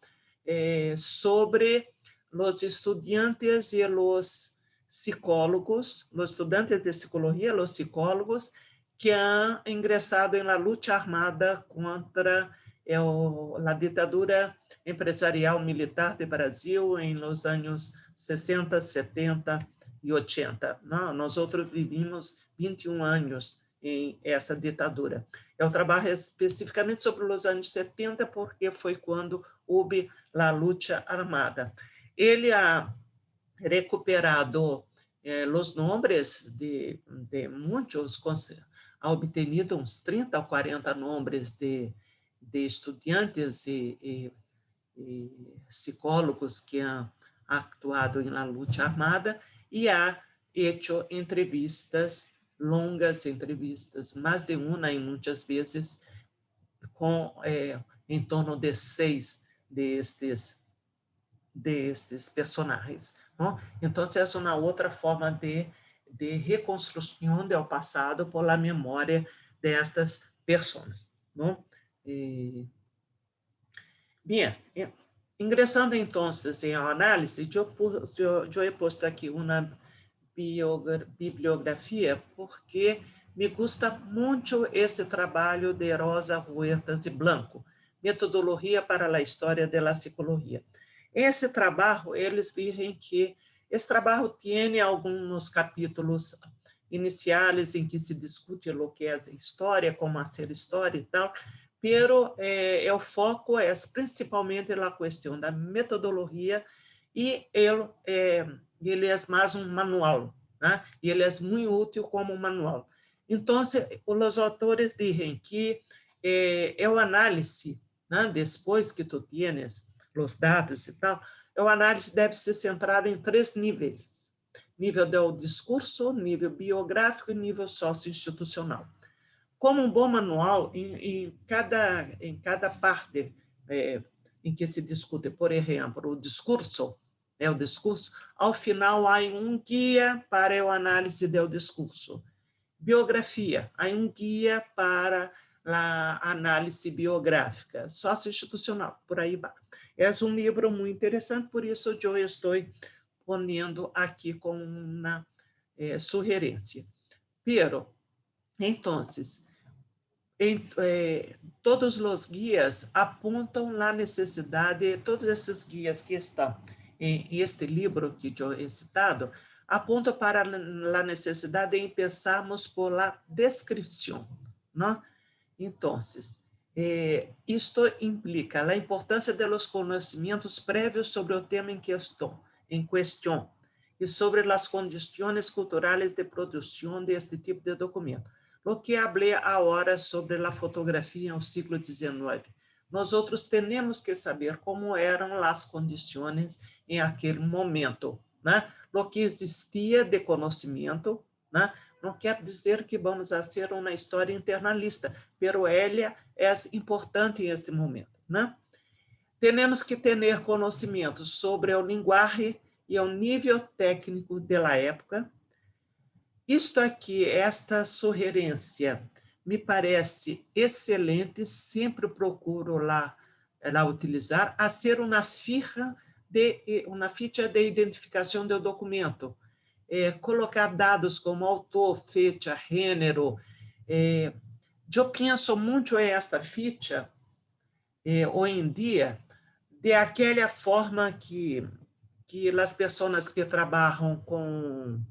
sobre os estudantes e os psicólogos, os estudantes de psicologia, os psicólogos que han ingressado na luta armada contra a ditadura empresarial militar do Brasil em nos anos 60, 70 e 80. Nós outros vivimos 21 anos em essa ditadura. Eu trabalho especificamente sobre os anos 70, porque foi quando houve a luta armada. Ele ha recuperado os nomes de muitos, ha obtenido uns 30 ou 40 nomes de estudantes e psicólogos que han actuado na luta armada e ha hecho entrevistas, longas entrevistas, mais de uma e muitas vezes, com em torno de 6 destes personagens. Não? Então, essa é uma outra forma de reconstrução do passado por la memória destas pessoas. Não? Bem, ingressando então em análise, eu he posto aqui uma bibliografia porque me gusta muito esse trabalho de Rosa Huertas e Blanco, Metodologia para a História da Psicologia. Esse trabalho, eles dizem que esse trabalho tem alguns capítulos iniciais em que se discute o que é história, como ser história e tal, pero o foco é principalmente a questão da metodologia e ele é mais um manual, né? E ele é muito útil como manual. Então, os autores dizem que o análise, né, depois que tu tienes os dados e tal, a análise deve se centrar em 3 níveis: nível do discurso, nível biográfico e nível socioinstitucional. Como um bom manual, em cada parte em que se discute, por exemplo, o discurso, ao final há um guia para a análise do discurso. Biografia, há um guia para a análise biográfica, socioinstitucional, por aí vai. É um livro muito interessante, por isso eu estou ponendo aqui como uma sugerência. Pero, então, todos os guias apontam a necessidade, todos esses guias que estão em este livro que eu he citado, apontam para a necessidade de pensarmos por la descrição, não? Então, Isto implica a importância dos conhecimentos prévios sobre o tema em questão e sobre as condições culturais de produção deste tipo de documento. O que falei agora sobre a fotografia no século XIX. Nós outros temos que saber como eram as condições em aquele momento, né? O que existia de conhecimento, né? Não quer dizer que vamos a ser uma história internalista, pero ela é importante neste momento, né? Temos que ter conhecimento sobre o linguagem e o nível técnico da época. Isto aqui, esta sugerência, me parece excelente, sempre procuro lá utilizar, a ser uma ficha de identificação do documento. Colocar dados como autor, fecha, gênero. Eu penso muito esta ficha, hoje em dia, de aquela forma que as pessoas que trabalham com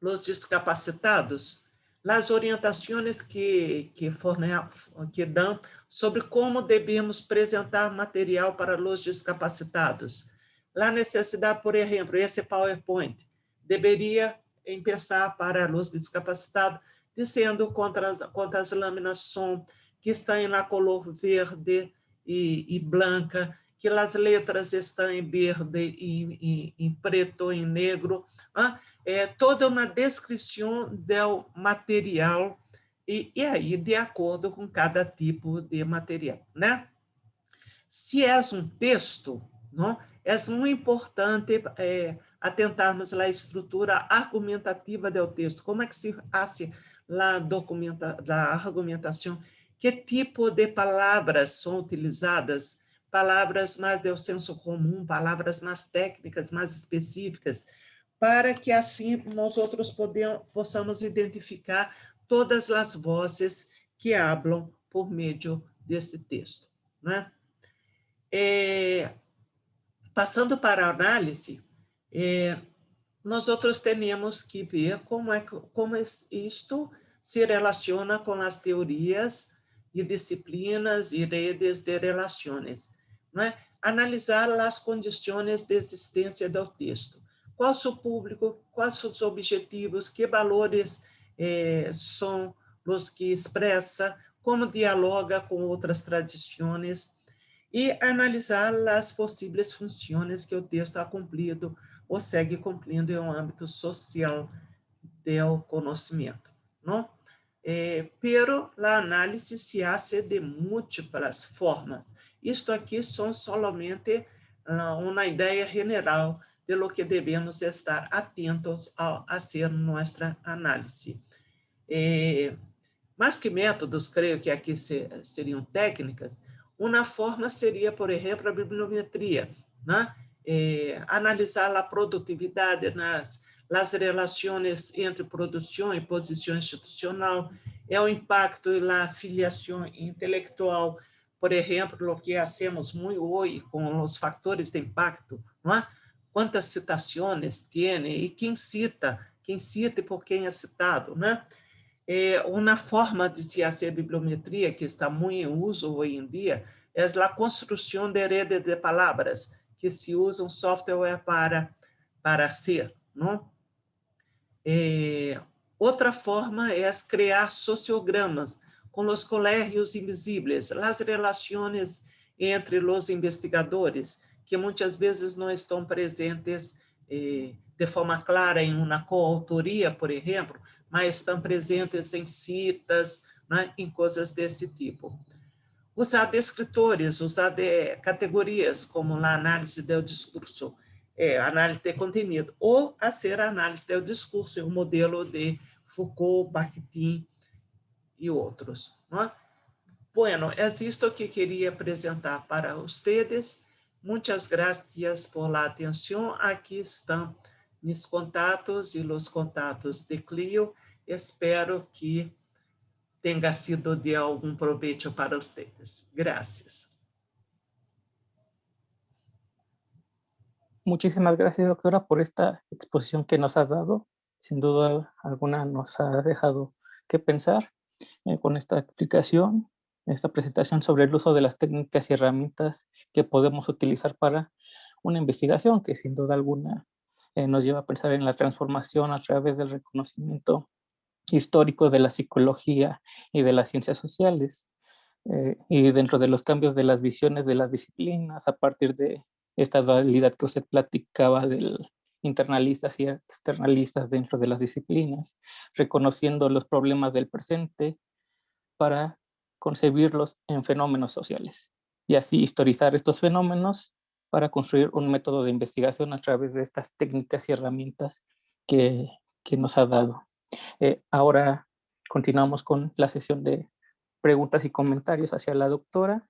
os discapacitados, as orientações que dão sobre como devemos apresentar material para os discapacitados. A necessidade, por exemplo, esse PowerPoint deveria pensar para os discapacitados, dizendo quantas lâminas são, que estão na cor verde e branca, que as letras estão em verde, em preto, em negro. Toda uma descrição do material e aí de acordo com cada tipo de material, né? Se é um texto, não, é muito importante atentarmos à estrutura argumentativa do texto. Como é que se faz a argumentação? Que tipo de palavras são utilizadas? Palavras mais do senso comum, palavras mais técnicas, mais específicas, para que assim nós outros possamos identificar todas as vozes que hablam por meio deste texto, né? Passando para a análise, nós outros temos que ver como isto se relaciona com as teorias e disciplinas e redes de relações, né? Analisar as condições de existência do texto. Qual o seu público, quais os objetivos, que valores são os que expressa, como dialoga com outras tradições, e analisar as possíveis funções que o texto ha cumprido ou segue cumprindo em um âmbito social do conhecimento, não? Pero a análise se hace de múltiplas formas. Isto aqui são somente uma ideia general de lo que devemos estar atentos ao fazer nossa análise. Mais que métodos, creio que aqui seriam técnicas, uma forma seria, por exemplo, a bibliometria, né? Analisar a produtividade nas relações entre produção e posição institucional, o impacto e a filiação intelectual, por exemplo, o que hacemos muito hoje com os fatores de impacto, não é? Quantas citações tem e quem cita e por quem é citado, né? Uma forma de se fazer bibliometria que está muito em uso hoje em dia é a construção de redes de palavras que se usam software para hacer, não? Outra forma é criar sociogramas com os colégios invisíveis, as relações entre os investigadores, que muitas vezes não estão presentes de forma clara em uma coautoria, por exemplo, mas estão presentes em citas, né, em coisas desse tipo. Usar descritores, usar categorias, como a análise do discurso, análise de conteúdo, ou a ser análise do discurso, o modelo de Foucault, Bakhtin e outros. Não é? Bueno, é isto que queria apresentar para vocês. Muitas graças por la atenção. Aqui estão meus contatos e os contatos de Clio. Espero que tenha sido de algum proveito para vocês. Graças. Muchísimas gracias, doctora, por esta exposición que nos ha dado. Sin duda alguna nos ha dejado que pensar. con esta explicación, esta presentación sobre el uso de las técnicas y herramientas que podemos utilizar para una investigación que sin duda alguna nos lleva a pensar en la transformación a través del reconocimiento histórico de la psicología y de las ciencias sociales, y dentro de los cambios de las visiones de las disciplinas a partir de esta dualidad que usted platicaba del internalistas y externalistas dentro de las disciplinas, reconociendo los problemas del presente para concebirlos en fenómenos sociales y así historizar estos fenómenos para construir un método de investigación a través de estas técnicas y herramientas que nos ha dado. Ahora continuamos con la sesión de preguntas y comentarios hacia la doctora.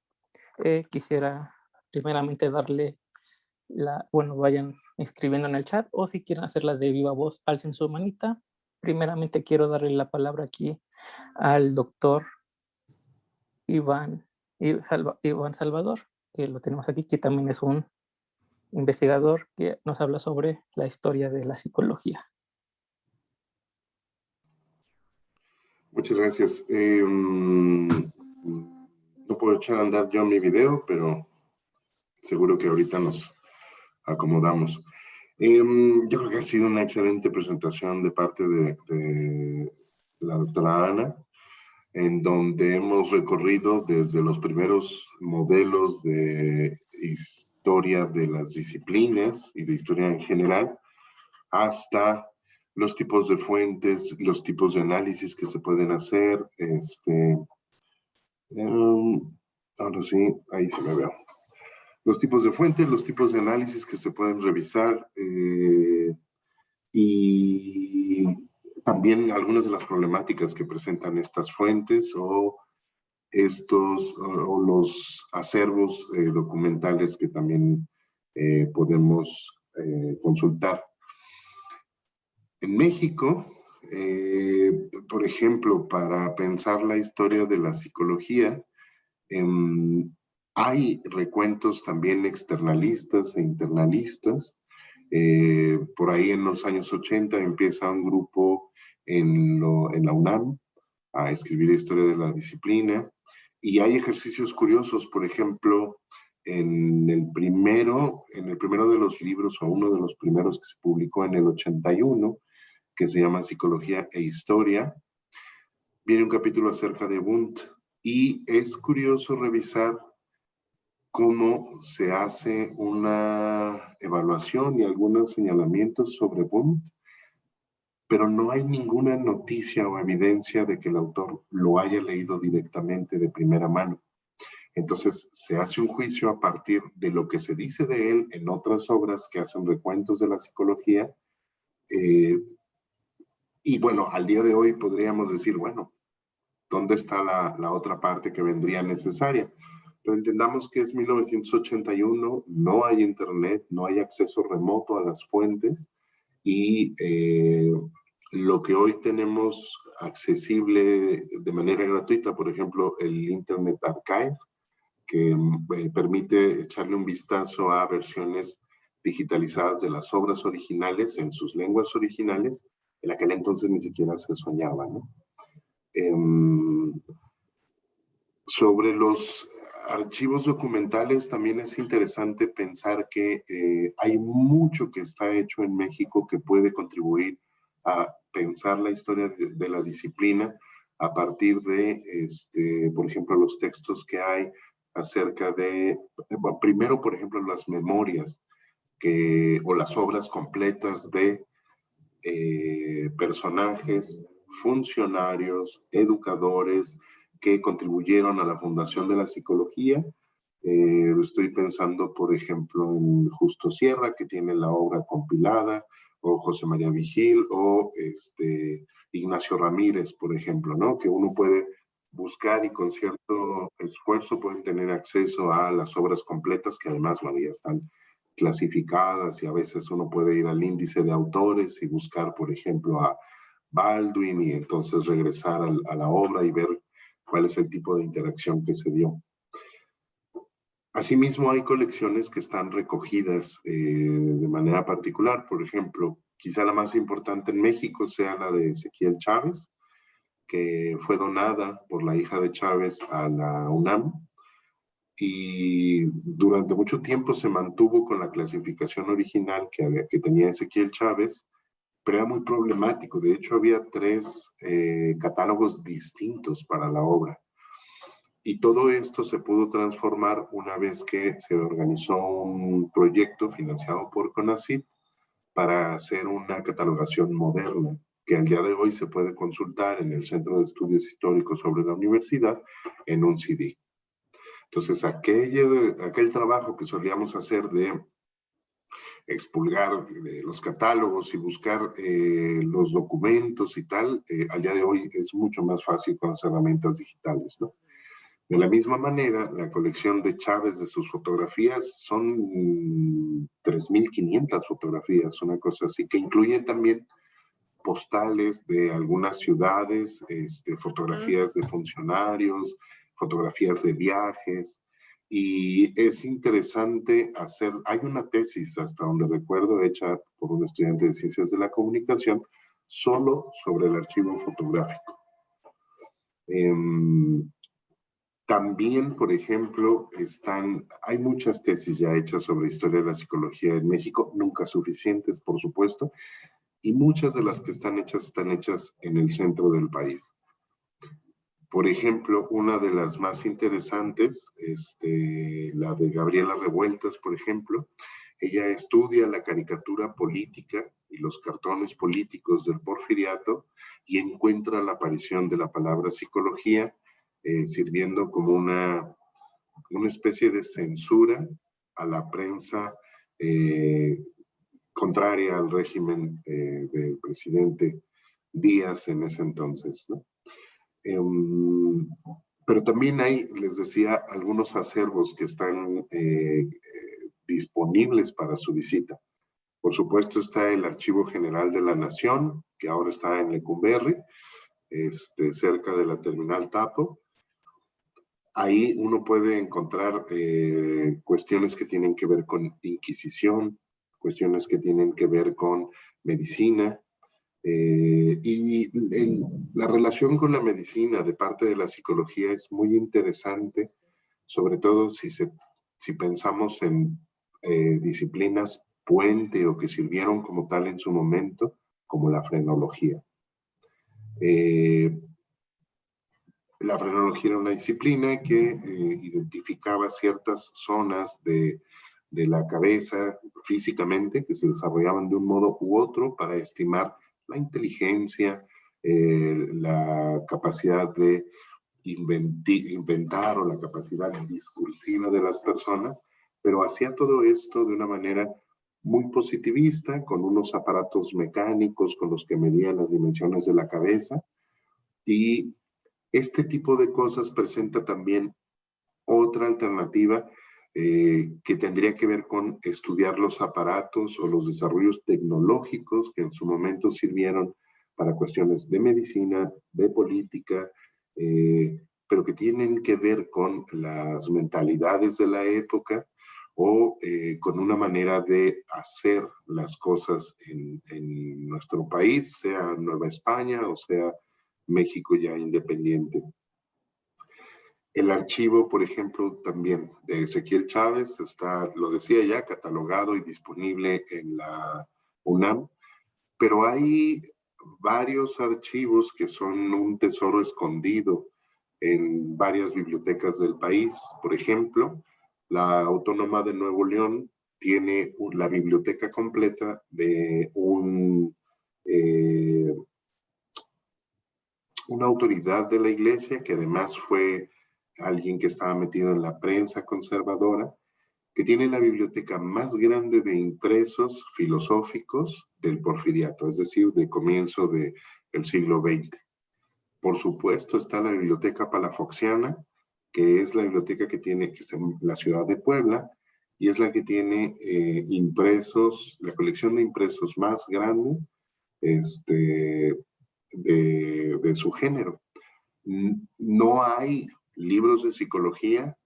Quisiera primeramente darle bueno, vayan escribiendo en el chat o si quieren hacerla de viva voz, alcen su manita. Primeramente quiero darle la palabra aquí al doctor Iván Salvador, que lo tenemos aquí, que también es un investigador que nos habla sobre la historia de la psicología. Muchas gracias. No puedo echar a andar yo mi video, pero seguro que ahorita nos acomodamos. Yo creo que ha sido una excelente presentación de parte de la doctora Ana, en donde hemos recorrido desde los primeros modelos de historia de las disciplinas y de historia en general, hasta los tipos de fuentes, los tipos de análisis que se pueden hacer. Ahora sí, ahí se me veo. Los tipos de fuentes, los tipos de análisis que se pueden revisar, y también algunas de las problemáticas que presentan estas fuentes o los acervos documentales que también podemos consultar. En México, por ejemplo, para pensar la historia de la psicología, hay recuentos también externalistas e internalistas. Por ahí en los años 80 empieza un grupo en la UNAM a escribir historia de la disciplina y hay ejercicios curiosos, por ejemplo, en el primero de los libros o uno de los primeros que se publicó en el 81, que se llama Psicología e Historia, viene un capítulo acerca de Wundt y es curioso revisar cómo se hace una evaluación y algunos señalamientos sobre Wundt, pero no hay ninguna noticia o evidencia de que el autor lo haya leído directamente de primera mano. Entonces se hace un juicio a partir de lo que se dice de él en otras obras que hacen recuentos de la psicología, y bueno, al día de hoy podríamos decir, bueno, ¿dónde está la otra parte que vendría necesaria? Pero entendamos que es 1981, no hay internet, no hay acceso remoto a las fuentes y lo que hoy tenemos accesible de manera gratuita, por ejemplo, el Internet Archive, que permite echarle un vistazo a versiones digitalizadas de las obras originales en sus lenguas originales, en aquel entonces ni siquiera se soñaba, ¿no? Sobre los archivos documentales también es interesante pensar que hay mucho que está hecho en México que puede contribuir a pensar la historia de la disciplina a partir de, por ejemplo, los textos que hay acerca de, primero, por ejemplo, las memorias o las obras completas de personajes, funcionarios, educadores que contribuyeron a la fundación de la psicología. Estoy pensando, por ejemplo, en Justo Sierra, que tiene la obra compilada, o José María Vigil, o Ignacio Ramírez, por ejemplo, ¿no? Que uno puede buscar y con cierto esfuerzo pueden tener acceso a las obras completas, que además, bueno, ya están clasificadas y a veces uno puede ir al índice de autores y buscar, por ejemplo, a Baldwin y entonces regresar a la obra y ver cuál es el tipo de interacción que se dio. Asimismo, hay colecciones que están recogidas de manera particular. Por ejemplo, quizá la más importante en México sea la de Ezequiel Chávez, que fue donada por la hija de Chávez a la UNAM, y durante mucho tiempo se mantuvo con la clasificación original que tenía Ezequiel Chávez, pero era muy problemático. De hecho, había 3 catálogos distintos para la obra. Y todo esto se pudo transformar una vez que se organizó un proyecto financiado por CONACYT para hacer una catalogación moderna, que al día de hoy se puede consultar en el Centro de Estudios Históricos sobre la Universidad en un CD. Entonces, aquel trabajo que solíamos hacer de expurgar los catálogos y buscar los documentos y tal, al día de hoy es mucho más fácil con las herramientas digitales, ¿no? De la misma manera, la colección de Chávez de sus fotografías son 3.500 fotografías, una cosa así, que incluyen también postales de algunas ciudades, fotografías de funcionarios, fotografías de viajes. Y es interesante hay una tesis, hasta donde recuerdo, hecha por un estudiante de Ciencias de la Comunicación, solo sobre el archivo fotográfico. También, por ejemplo, hay muchas tesis ya hechas sobre historia de la psicología en México, nunca suficientes, por supuesto, y muchas de las que están hechas en el centro del país. Por ejemplo, una de las más interesantes, la de Gabriela Revueltas, por ejemplo, ella estudia la caricatura política y los cartones políticos del Porfiriato y encuentra la aparición de la palabra psicología, sirviendo como una especie de censura a la prensa contraria al régimen del presidente Díaz en ese entonces, ¿no? Pero también hay, les decía, algunos acervos que están disponibles para su visita. Por supuesto está el Archivo General de la Nación, que ahora está en Lecumberri, cerca de la Terminal Tapo. Ahí uno puede encontrar cuestiones que tienen que ver con Inquisición, cuestiones que tienen que ver con medicina, y la relación con la medicina de parte de la psicología es muy interesante, sobre todo si pensamos en disciplinas puente o que sirvieron como tal en su momento, como la frenología. La frenología era una disciplina que identificaba ciertas zonas de la cabeza físicamente que se desarrollaban de un modo u otro para estimar la inteligencia, la capacidad de inventar o la capacidad discursiva de las personas, pero hacía todo esto de una manera muy positivista, con unos aparatos mecánicos con los que medían las dimensiones de la cabeza. Y este tipo de cosas presenta también otra alternativa que tendría que ver con estudiar los aparatos o los desarrollos tecnológicos que en su momento sirvieron para cuestiones de medicina, de política, pero que tienen que ver con las mentalidades de la época o con una manera de hacer las cosas en nuestro país, sea Nueva España o sea México ya independiente. El archivo, por ejemplo, también de Ezequiel Chávez está, lo decía ya, catalogado y disponible en la UNAM, pero hay varios archivos que son un tesoro escondido en varias bibliotecas del país. Por ejemplo, la Autónoma de Nuevo León tiene la biblioteca completa de una autoridad de la iglesia que además fue alguien que estaba metido en la prensa conservadora, que tiene la biblioteca más grande de impresos filosóficos del Porfiriato, es decir, de comienzo del siglo XX. Por supuesto está la Biblioteca Palafoxiana, que es la biblioteca que está en la ciudad de Puebla, y es la que tiene impresos, la colección de impresos más grande de su género. No hay libros de psicología,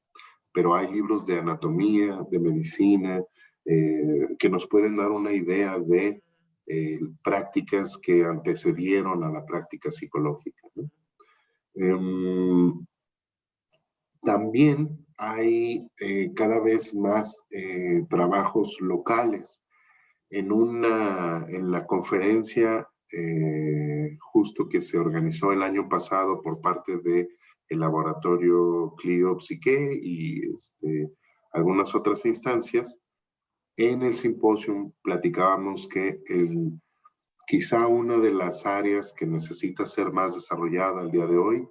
pero hay libros de anatomía, de medicina, que nos pueden dar una idea de prácticas que antecedieron a la práctica psicológica, ¿no? También hay cada vez más trabajos locales. En la conferencia justo que se organizó el año pasado por parte del laboratorio Clio Psique y algunas otras instancias, en el simposio platicábamos que quizá una de las áreas que necesita ser más desarrollada al día de hoy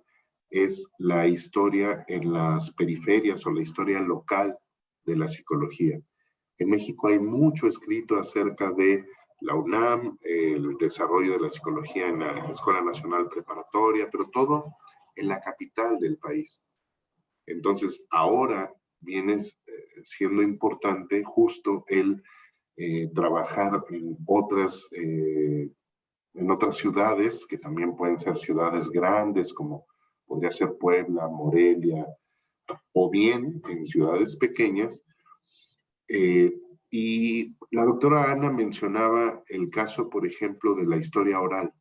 es la historia en las periferias o la historia local de la psicología. En México hay mucho escrito acerca de la UNAM, el desarrollo de la psicología en la Escuela Nacional Preparatoria, pero todo en la capital del país. Entonces, ahora viene siendo importante justo el trabajar en otras ciudades, que también pueden ser ciudades grandes, como podría ser Puebla, Morelia, o bien en ciudades pequeñas. Y la doctora Ana mencionaba el caso, por ejemplo, de la historia oral.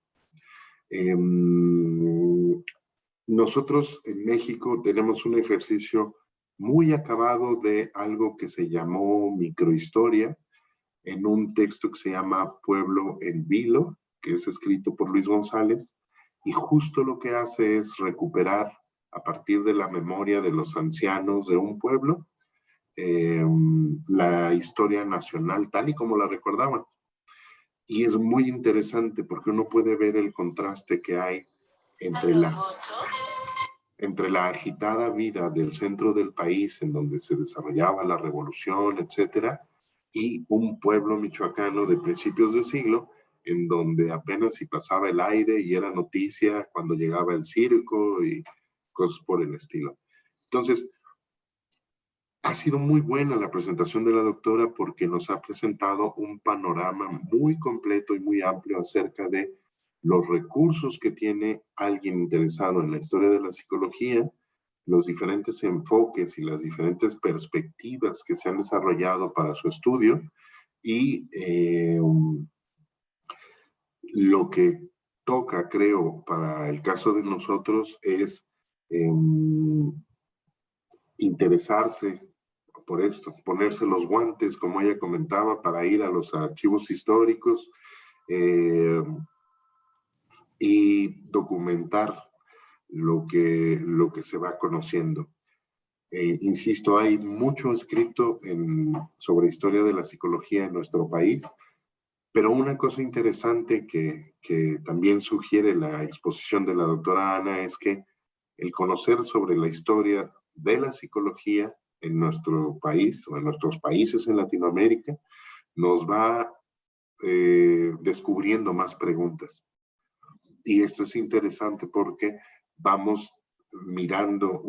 Nosotros en México tenemos un ejercicio muy acabado de algo que se llamó microhistoria, en un texto que se llama Pueblo en Vilo, que es escrito por Luis González, y justo lo que hace es recuperar a partir de la memoria de los ancianos de un pueblo la historia nacional tal y como la recordaban. Y es muy interesante porque uno puede ver el contraste que hay entre la agitada vida del centro del país, en donde se desarrollaba la revolución, etcétera, y un pueblo michoacano de principios de siglo, en donde apenas si pasaba el aire y era noticia cuando llegaba el circo y cosas por el estilo. Entonces, ha sido muy buena la presentación de la doctora porque nos ha presentado un panorama muy completo y muy amplio acerca de los recursos que tiene alguien interesado en la historia de la psicología, los diferentes enfoques y las diferentes perspectivas que se han desarrollado para su estudio y lo que toca, creo, para el caso de nosotros es interesarse por esto, ponerse los guantes, como ella comentaba, para ir a los archivos históricos y documentar lo que se va conociendo. Insisto, hay mucho escrito sobre historia de la psicología en nuestro país, pero una cosa interesante que también sugiere la exposición de la doctora Ana es que el conocer sobre la historia de la psicología en nuestro país o en nuestros países en Latinoamérica nos va descubriendo más preguntas. Y esto es interesante porque vamos mirando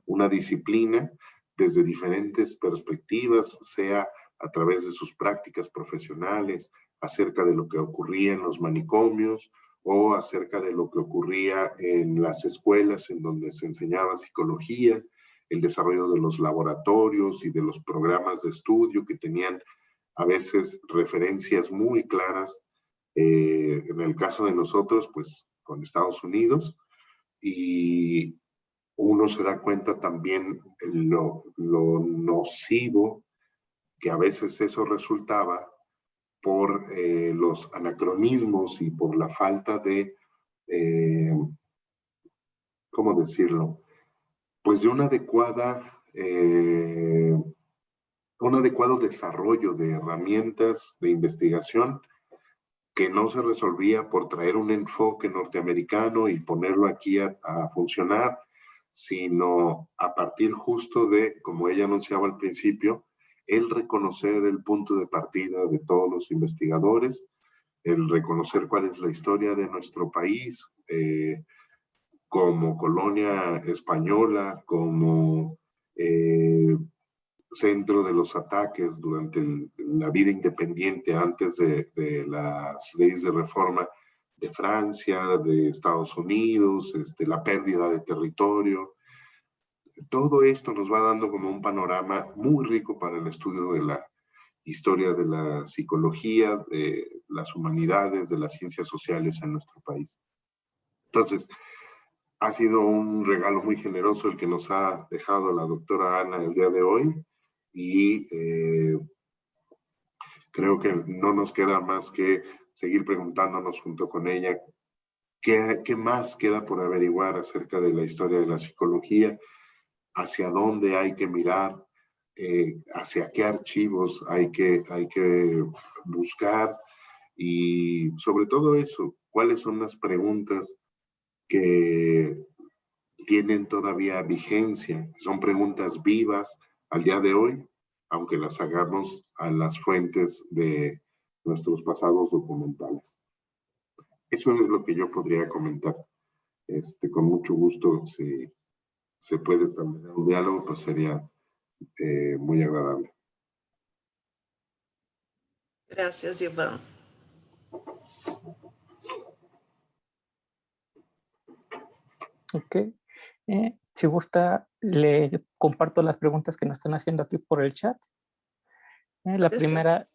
una disciplina desde diferentes perspectivas, sea a través de sus prácticas profesionales, acerca de lo que ocurría en los manicomios o acerca de lo que ocurría en las escuelas en donde se enseñaba psicología, el desarrollo de los laboratorios y de los programas de estudio que tenían a veces referencias muy claras, en el caso de nosotros, pues con Estados Unidos, y uno se da cuenta también lo nocivo que a veces eso resultaba por los anacronismos y por la falta de, ¿cómo decirlo? Pues de un adecuado desarrollo de herramientas de investigación que no se resolvía por traer un enfoque norteamericano y ponerlo aquí a funcionar, sino a partir justo de, como ella anunciaba al principio, el reconocer el punto de partida de todos los investigadores, el reconocer cuál es la historia de nuestro país como colonia española, como centro de los ataques durante la vida independiente antes de las leyes de reforma de Francia, de Estados Unidos, la pérdida de territorio. Todo esto nos va dando como un panorama muy rico para el estudio de la historia de la psicología, de las humanidades, de las ciencias sociales en nuestro país. Entonces, Ha sido un regalo muy generoso el que nos ha dejado la doctora Ana el día de hoy y creo que no nos queda más que seguir preguntándonos junto con ella qué más queda por averiguar acerca de la historia de la psicología, hacia dónde hay que mirar, hacia qué archivos hay que buscar y sobre todo eso, cuáles son las preguntas que tienen todavía vigencia, son preguntas vivas al día de hoy, aunque las hagamos a las fuentes de nuestros pasados documentales. Eso es lo que yo podría comentar. Con mucho gusto, si se puede establecer un diálogo, pues sería muy agradable. Gracias, Ivan. Ok. Si gusta, le comparto las preguntas que nos están haciendo aquí por el chat. La primera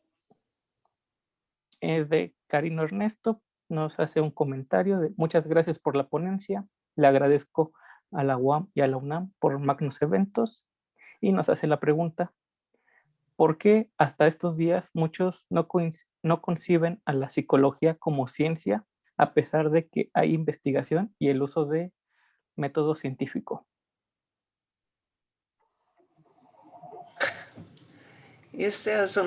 es de Karino Ernesto. Nos hace un comentario de muchas gracias por la ponencia. Le agradezco a la UAM y a la UNAM por magnos eventos. Y nos hace la pregunta, ¿por qué hasta estos días muchos no conciben a la psicología como ciencia a pesar de que hay investigación y el uso de método científico? Essa é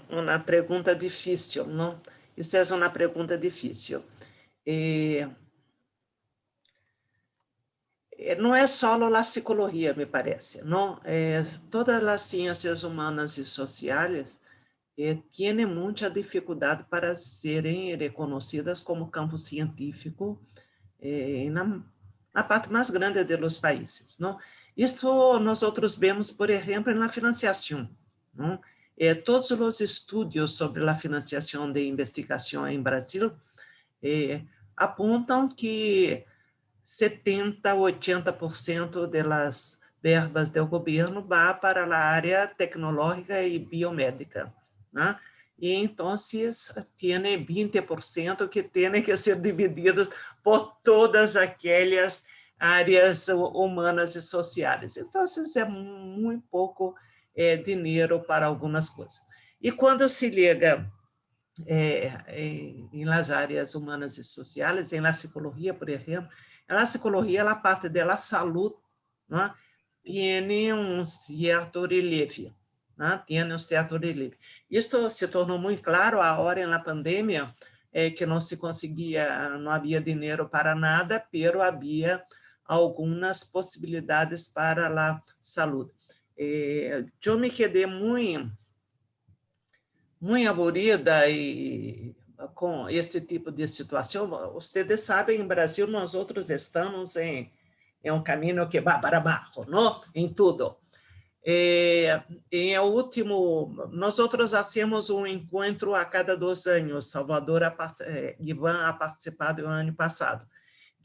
uma pergunta difícil, não? Essa é uma pergunta difícil. Não é só a psicologia, me parece, não? Todas as ciências humanas e sociais têm muita dificuldade para serem reconhecidas como campo científico na parte mais grande dos países, não? Isto nós outros vemos, por exemplo, na financiação, não? Todos os estudos sobre a financiação de investigação em Brasil apontam que 70%, 80% das verbas do governo vá para a área tecnológica e biomédica, né? E então, tem 20% que têm que ser divididos por todas aquelas áreas humanas e sociais. Então, é muito pouco dinheiro para algumas coisas. E quando se liga em las áreas humanas e sociais, em la psicologia, por exemplo, a psicologia, a parte da saúde, né, tem certo relevo, né, tem certo relevo. Isto se tornou muito claro agora na pandemia, que não se conseguia, não havia dinheiro para nada, mas havia algumas possibilidades para a saúde. Eu me quedei muito aburrida com este tipo de situação. Vocês sabem, em Brasil, nós outros estamos em caminho que vai para baixo, não? Em tudo. Em o último, nós outros fazemos encontro a cada 2 anos. Salvador, Ivan ha participado no ano passado.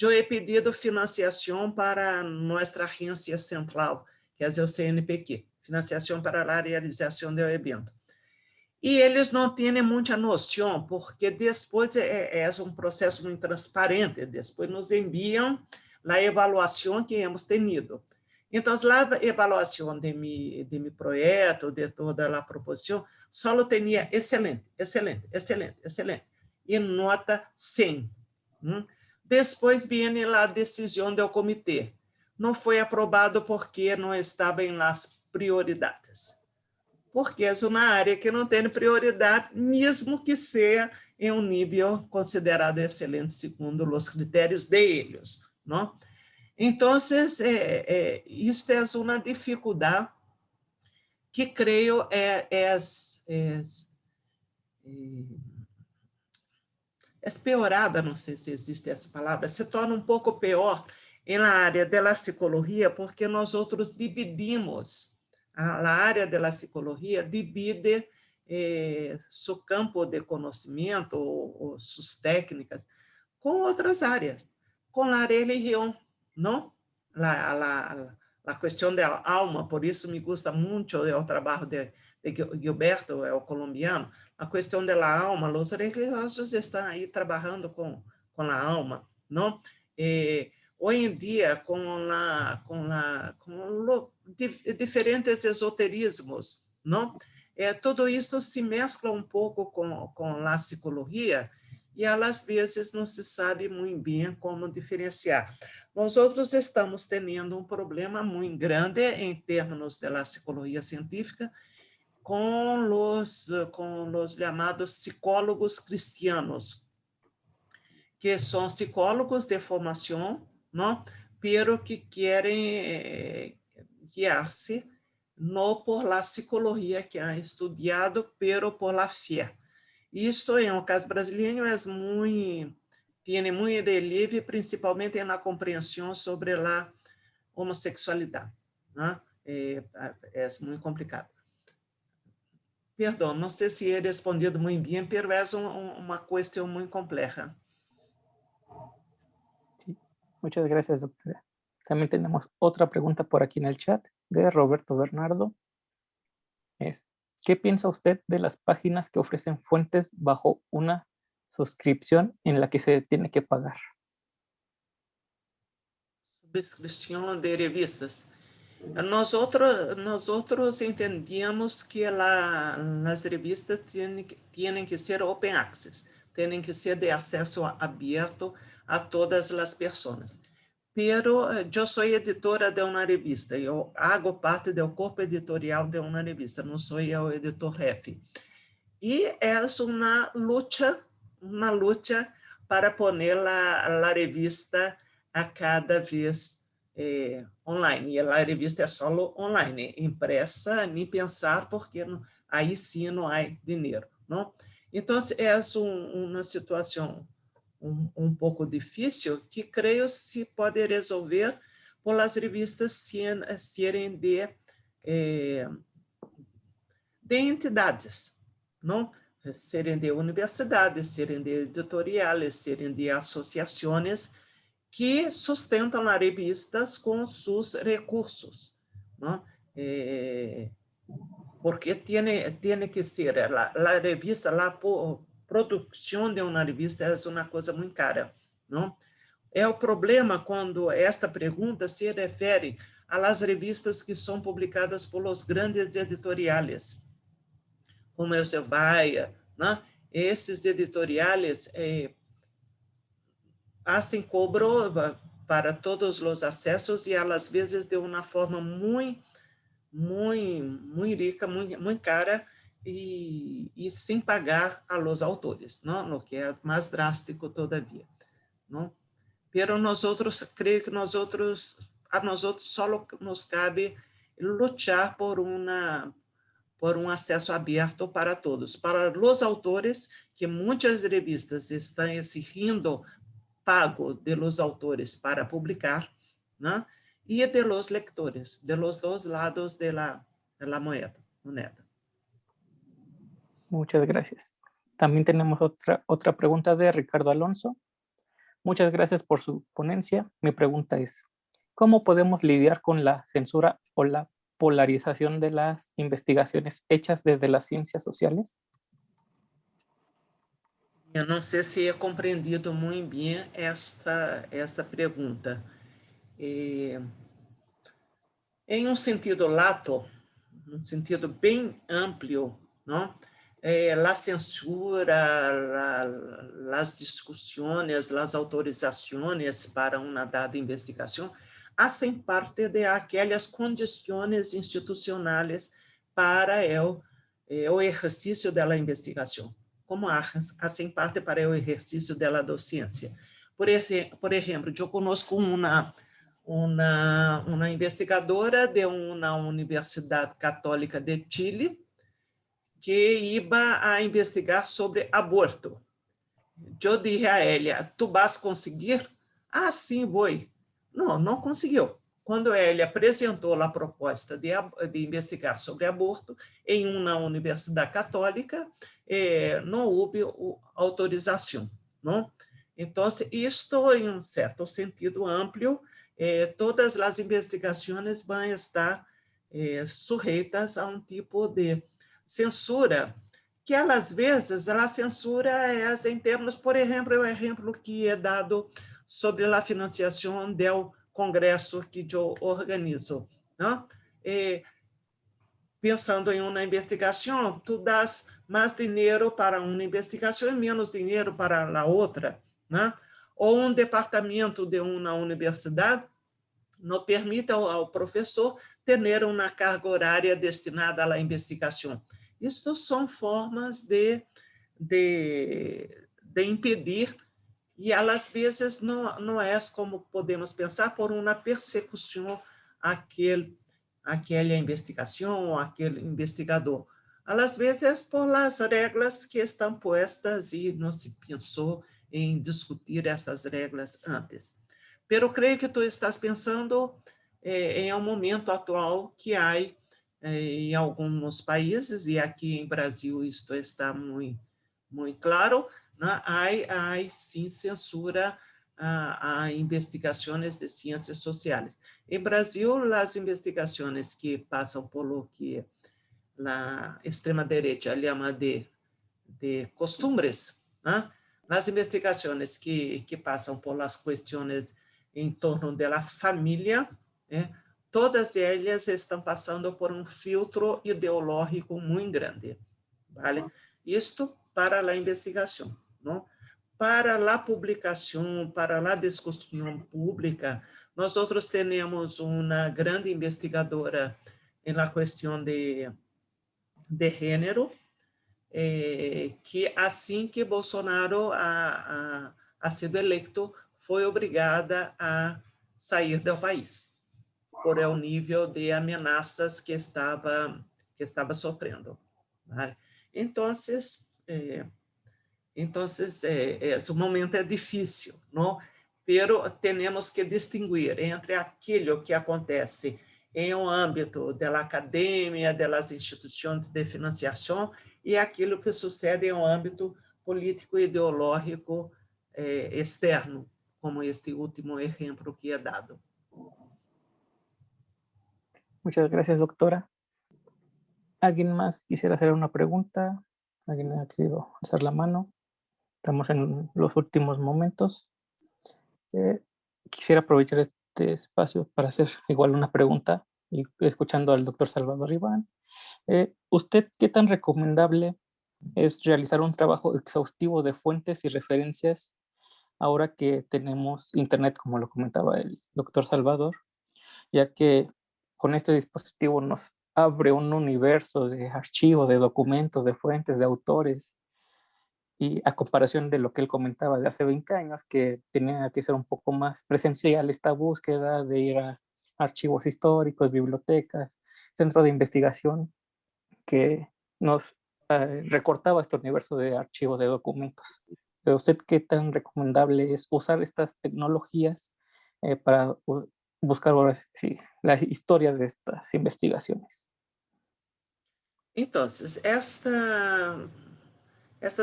Eu he pedido financiação para nossa agência central, que é o CNPq, financiação para a realização do evento. E eles não têm muita noção, porque depois é processo muito transparente, depois nos enviam a avaliação que hemos tenido. Então, a avaliação de meu projeto, de toda a proposição, só tinha excelente, excelente, excelente, excelente, e nota 100. Depois vem a decisão do comitê. Não foi aprovado porque não estava em las prioridades. Porque é uma área que não tem prioridade, mesmo que seja em nível considerado excelente segundo os critérios deles, não? Então, isso é uma dificuldade que creio é piorada, não sei se existe essa palavra, se torna um pouco pior na área da psicologia, porque nós outros dividimos. A área da psicologia divide seu campo de conhecimento ou suas técnicas com outras áreas, com a religião, não? A questão da alma, por isso me gusta muito o trabalho de Gilberto, o colombiano, a questão da alma, os religiosos estão aí trabalhando com a alma, não? hoy en día diferentes esoterismos, ¿no? Todo isso se mescla um pouco com a psicologia e, às vezes, não se sabe muito bem como diferenciar. Nós outros estamos tendo um problema muito grande em termos da psicologia científica com os chamados psicólogos cristianos, que são psicólogos de formação, não? Pero que querem guiar-se no por la psicologia que han estudado, pero por la fé. Isto, em um caso brasileiro, tem muito relieve, principalmente na compreensão sobre a homossexualidade, né? É muito complicado. Perdão, não sei se he respondido muito bem, mas é uma questão muito complexa. Sí, muchas gracias, doctora. También tenemos otra pregunta por aquí en el chat de Roberto Bernardo. ¿Qué piensa usted de las páginas que ofrecen fuentes bajo una suscripción en la que se tiene que pagar? Subscrição de revistas. Nós entendíamos que as revistas têm que ser open access, têm que ser de acesso aberto a todas as pessoas. Pero eu sou editora de uma revista, eu hago parte do corpo editorial de uma revista, não sou o editor-jefe. E é uma luta para pôr a revista a cada vez online. E a revista é só online, impressa, nem pensar, porque aí sim não há dinheiro, não? Então, é uma situação um pouco difícil, que creio se pode resolver por as revistas serem de entidades, não? Serem de universidades, serem de editoriais, serem de associações que sustentam as revistas com seus recursos, não? Porque tem que ser a revista lá por produção de uma revista é uma coisa muito cara, não? É o problema quando esta pergunta se refere às revistas que são publicadas por os grandes editoriais, como o Elsevier, né? Esses editoriais fazem cobro para todos os acessos e, às vezes, de uma forma muito rica, muito cara, e sem pagar a los autores, não? O que é mais drástico todavia, não? Pero creio que a nós outros só nos cabe lutar por um acesso aberto para todos, para os autores, que muitas revistas estão exigindo pago de los autores para publicar, né? E de los lectores, de los dos lados de la moneda. Muchas gracias. También tenemos otra pregunta de Ricardo Alonso. Muchas gracias por su ponencia. Mi pregunta es, ¿cómo podemos lidiar con la censura o la polarización de las investigaciones hechas desde las ciencias sociales? Eu não sei se he compreendido muito bem esta pergunta. Em um sentido lato, um sentido bem amplo, não? A censura, as discussões, as autorizações para uma dada investigação fazem parte de aquelas condições institucionais para o exercício da investigação, como fazem parte para o exercício da docência. Por exemplo, eu conosco uma investigadora de uma Universidade Católica de Chile, que iba a investigar sobre aborto. Eu disse a ela, tu vas conseguir? Ah, sim, vou. Não conseguiu. Quando ele apresentou a proposta de investigar sobre aborto em uma universidade católica, não houve autorização, não? Então, isto, em um certo sentido amplo, todas as investigações vão estar sujeitas a um tipo de censura, que às vezes a censura é em termos, por exemplo, o exemplo que é dado sobre a financiação do congresso que eu organizo, não? Pensando em uma investigação, tu das mais dinheiro para uma investigação e menos dinheiro para a outra, né? Ou um departamento de uma universidade não permite ao professor ter uma carga horária destinada à investigação. Isto são formas de impedir, e às vezes não é como podemos pensar, por uma persecução àquela investigação ou aquele investigador. Às vezes por as regras que estão postas e não se pensou em discutir essas regras antes. Pero creio que tu estás pensando em um momento atual que há em alguns países, e aqui em Brasil isto está muito claro, né? Há sim censura a investigações de ciências sociais. Em Brasil, as investigações que passam por lo que a extrema-direita chama de costumbres, né? As investigações que passam por as questões em torno da família, né? Todas elas estão passando por um filtro ideológico muito grande, vale? Isto para a investigação, não? Para a publicação, para a discussão pública, nós outros temos uma grande investigadora na questão de gênero, que assim que Bolsonaro a sido eleito, foi obrigada a sair do país, por o nível de ameaças que estava sofrendo. Vale? Então, esse momento é difícil, não? Pero temos que distinguir entre aquilo que acontece em um âmbito da academia, das instituições de financiação, e aquilo que sucede em um âmbito político e ideológico externo, como este último exemplo que é dado. Muchas gracias, doctora. ¿Alguien más quisiera hacer una pregunta? ¿Alguien ha querido alzar la mano? Estamos en los últimos momentos. Quisiera aprovechar este espacio para hacer igual una pregunta, y escuchando al doctor Salvador Iván. ¿Usted qué tan recomendable es realizar un trabajo exhaustivo de fuentes y referencias ahora que tenemos Internet, como lo comentaba el doctor Salvador, ya que con este dispositivo nos abre un universo de archivos, de documentos, de fuentes, de autores, y a comparación de lo que él comentaba de hace 20 años, que tenía que ser un poco más presencial esta búsqueda de ir a archivos históricos, bibliotecas, centros de investigación, que nos recortaba este universo de archivos, de documentos. ¿Pero usted qué tan recomendable es usar estas tecnologías para buscar ahora sí, la historia de estas investigaciones? Entonces, esta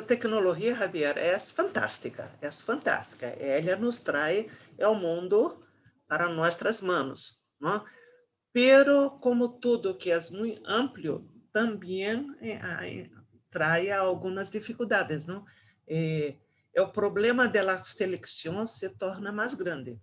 tecnologia, Javier, é fantástica, é fantástica. Ela nos traz ao mundo para nossas mãos, não? Pero, como tudo que é muito amplo, também traz algumas dificuldades, não? O problema da seleção se torna mais grande,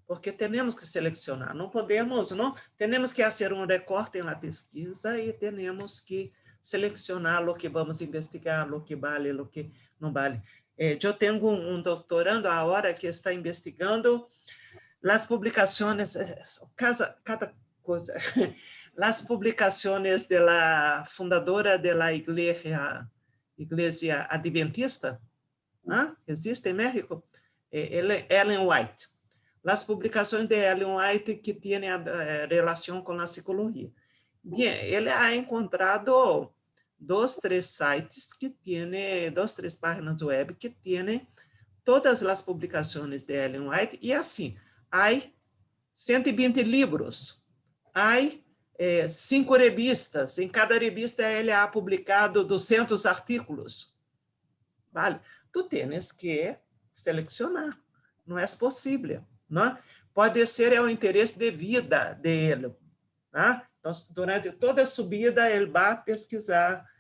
porque temos que selecionar, não podemos, não? Temos que fazer um recorte na pesquisa e temos que selecionar o que vamos investigar, o que vale, o que não vale. Eu tenho um doutorando agora que está investigando as publicações, cada coisa, as publicações da fundadora da igreja adventista, ¿no? Existe em México, Ellen White. As publicações de Ellen White que têm relação com a psicologia. Bem, ele ha encontrado 2, 3 sites que têm, 2, 3 páginas web que têm todas as publicações de Ellen White, e assim, há 120 livros, há 5 revistas, em cada revista ele ha publicado 200 artículos. Vale? Tu tens que selecionar, não é possível, não? Pode ser o interesse de vida dele, tá? Então, durante toda a subida, ele vai pesquisar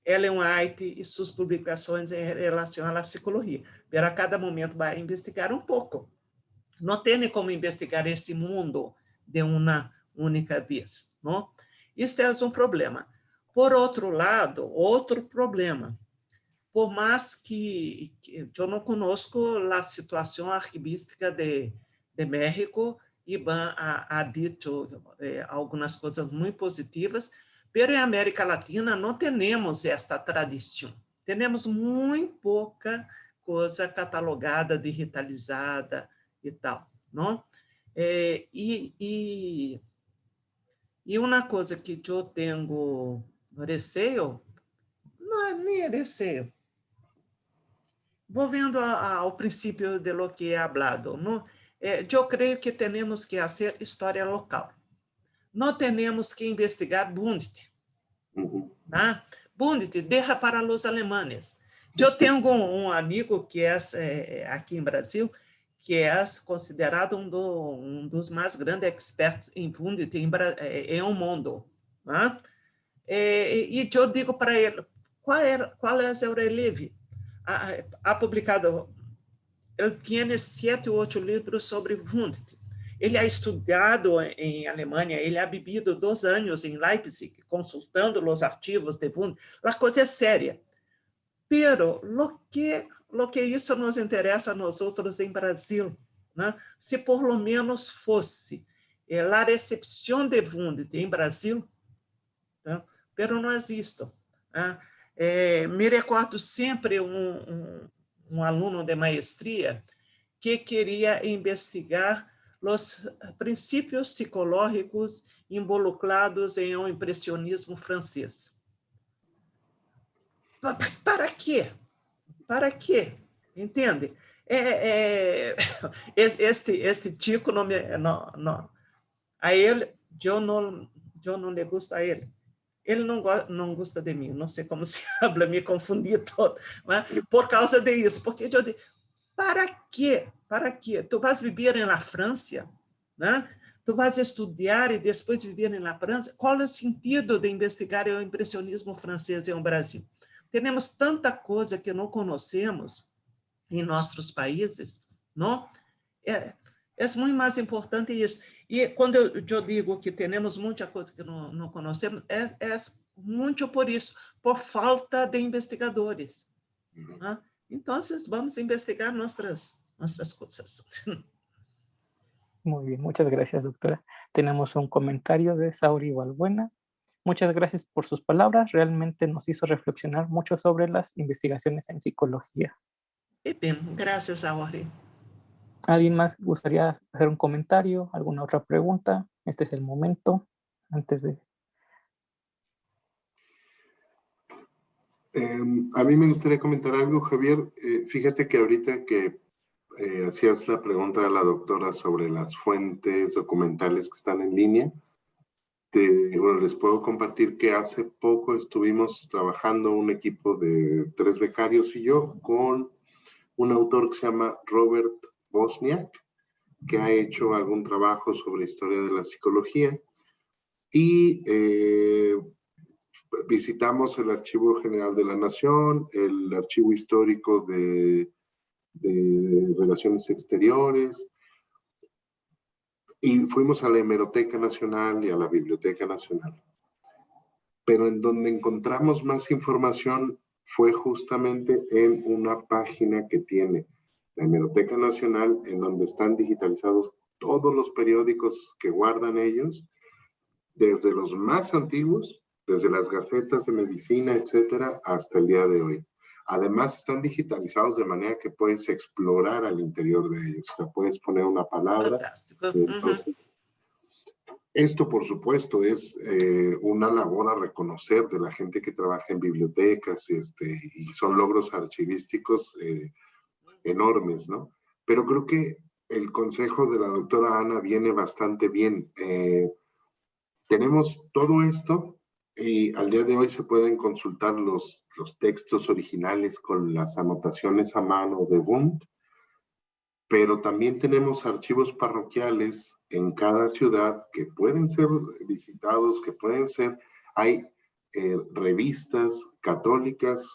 Ellen White e suas publicações em relação à psicologia. Pero a cada momento vai investigar um pouco, não tem como investigar esse mundo de uma única vez, não? Este é um problema. Por outro lado, outro problema, por mais que eu não conosco a situação arquivística de México, Ivan ha dito algumas coisas muito positivas, pero em América Latina não temos esta tradição. Temos muito pouca coisa catalogada, digitalizada e tal, não? E uma coisa que eu tenho receio, não é nem receio, volviendo ao princípio de lo que he hablado, ¿no? Eu creio que temos que fazer história local. Não temos que investigar Bundt. ¿No? Bundt deixa para os alemães. Eu tenho um amigo que é aqui em Brasil, que é considerado um dos mais grandes expertos em Bundt em o mundo. ¿No? E eu digo para ele, qual é o relevo? Ha publicado, ele tem 7 ou 8 livros sobre Wundt. Ele ha estudado em Alemanha, ele ha vivido 2 anos em Leipzig, consultando os arquivos de Wundt. A coisa é séria. Pero lo que isso nos interessa a nós outros em Brasil, né? Se por lo menos fosse a recepção de Wundt em Brasil, né? Pero não existe. Né? Me recordo sempre um aluno de maestria que queria investigar os princípios psicológicos involucrados em um impressionismo francês. Para quê? Para quê? Entende? Este tico não a ele, eu não lhe gosto a ele. Ele não gosta de mim, não sei como se habla, me confundi todo, mas por causa disso, porque eu digo, para quê? Para quê? Tu vas viver na França, né? Tu vas estudar e depois viver na França? Qual é o sentido de investigar o impressionismo francês no Brasil? Temos tanta coisa que não conhecemos em nossos países, não? É muito mais importante isso. E quando eu digo que temos muita coisa que não conhecemos, é muito por isso, por falta de investigadores. Né? Então, vamos investigar nossas coisas. Muy bien, muchas gracias, doctora. Tenemos un comentario de Sauri Valbuena. Muchas gracias por sus palabras. Realmente nos hizo reflexionar mucho sobre las investigaciones en psicología. Bien, gracias, Sauri. ¿Alguien más gustaría hacer un comentario? ¿Alguna otra pregunta? Este es el momento, antes de... A mí me gustaría comentar algo, Javier. Fíjate que ahorita que hacías la pregunta a la doctora sobre las fuentes documentales que están en línea, bueno, les puedo compartir que hace poco estuvimos trabajando un equipo de 3 becarios y yo con un autor que se llama Robert Bosniak, que ha hecho algún trabajo sobre historia de la psicología, y visitamos el Archivo General de la Nación, el Archivo Histórico de Relaciones Exteriores, y fuimos a la Hemeroteca Nacional y a la Biblioteca Nacional. Pero en donde encontramos más información fue justamente en una página que tiene la Hemeroteca Nacional, en donde están digitalizados todos los periódicos que guardan ellos, desde los más antiguos, desde las gacetas de medicina, etcétera, hasta el día de hoy. Además, están digitalizados de manera que puedes explorar al interior de ellos. O sea, puedes poner una palabra. Entonces, esto, por supuesto, es una labor a reconocer de la gente que trabaja en bibliotecas, y son logros archivísticos enormes, ¿no? Pero creo que el consejo de la doctora Ana viene bastante bien. Tenemos todo esto y al día de hoy se pueden consultar los textos originales con las anotaciones a mano de Wundt, pero también tenemos archivos parroquiales en cada ciudad que pueden ser visitados, que pueden ser... Hay revistas católicas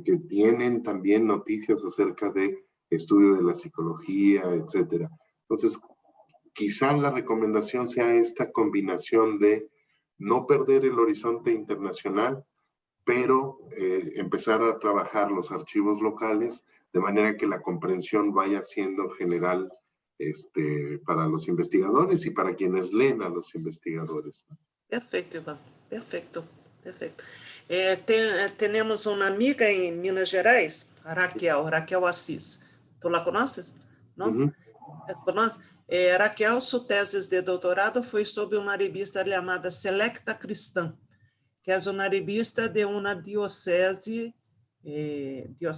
que tienen también noticias acerca de estudio de la psicología, etcétera. Entonces, quizás la recomendación sea esta combinación de no perder el horizonte internacional, pero empezar a trabajar los archivos locales de manera que la comprensión vaya siendo general para los investigadores y para quienes leen a los investigadores. Perfeito, Ivan. Perfeito, perfeito. Temos uma amiga em Minas Gerais, Raquel Assis. Tu la conheces? Não? Conoce? Raquel, sua tese de doutorado foi sobre uma revista chamada Selecta Cristã, que é uma revista de uma diocese, o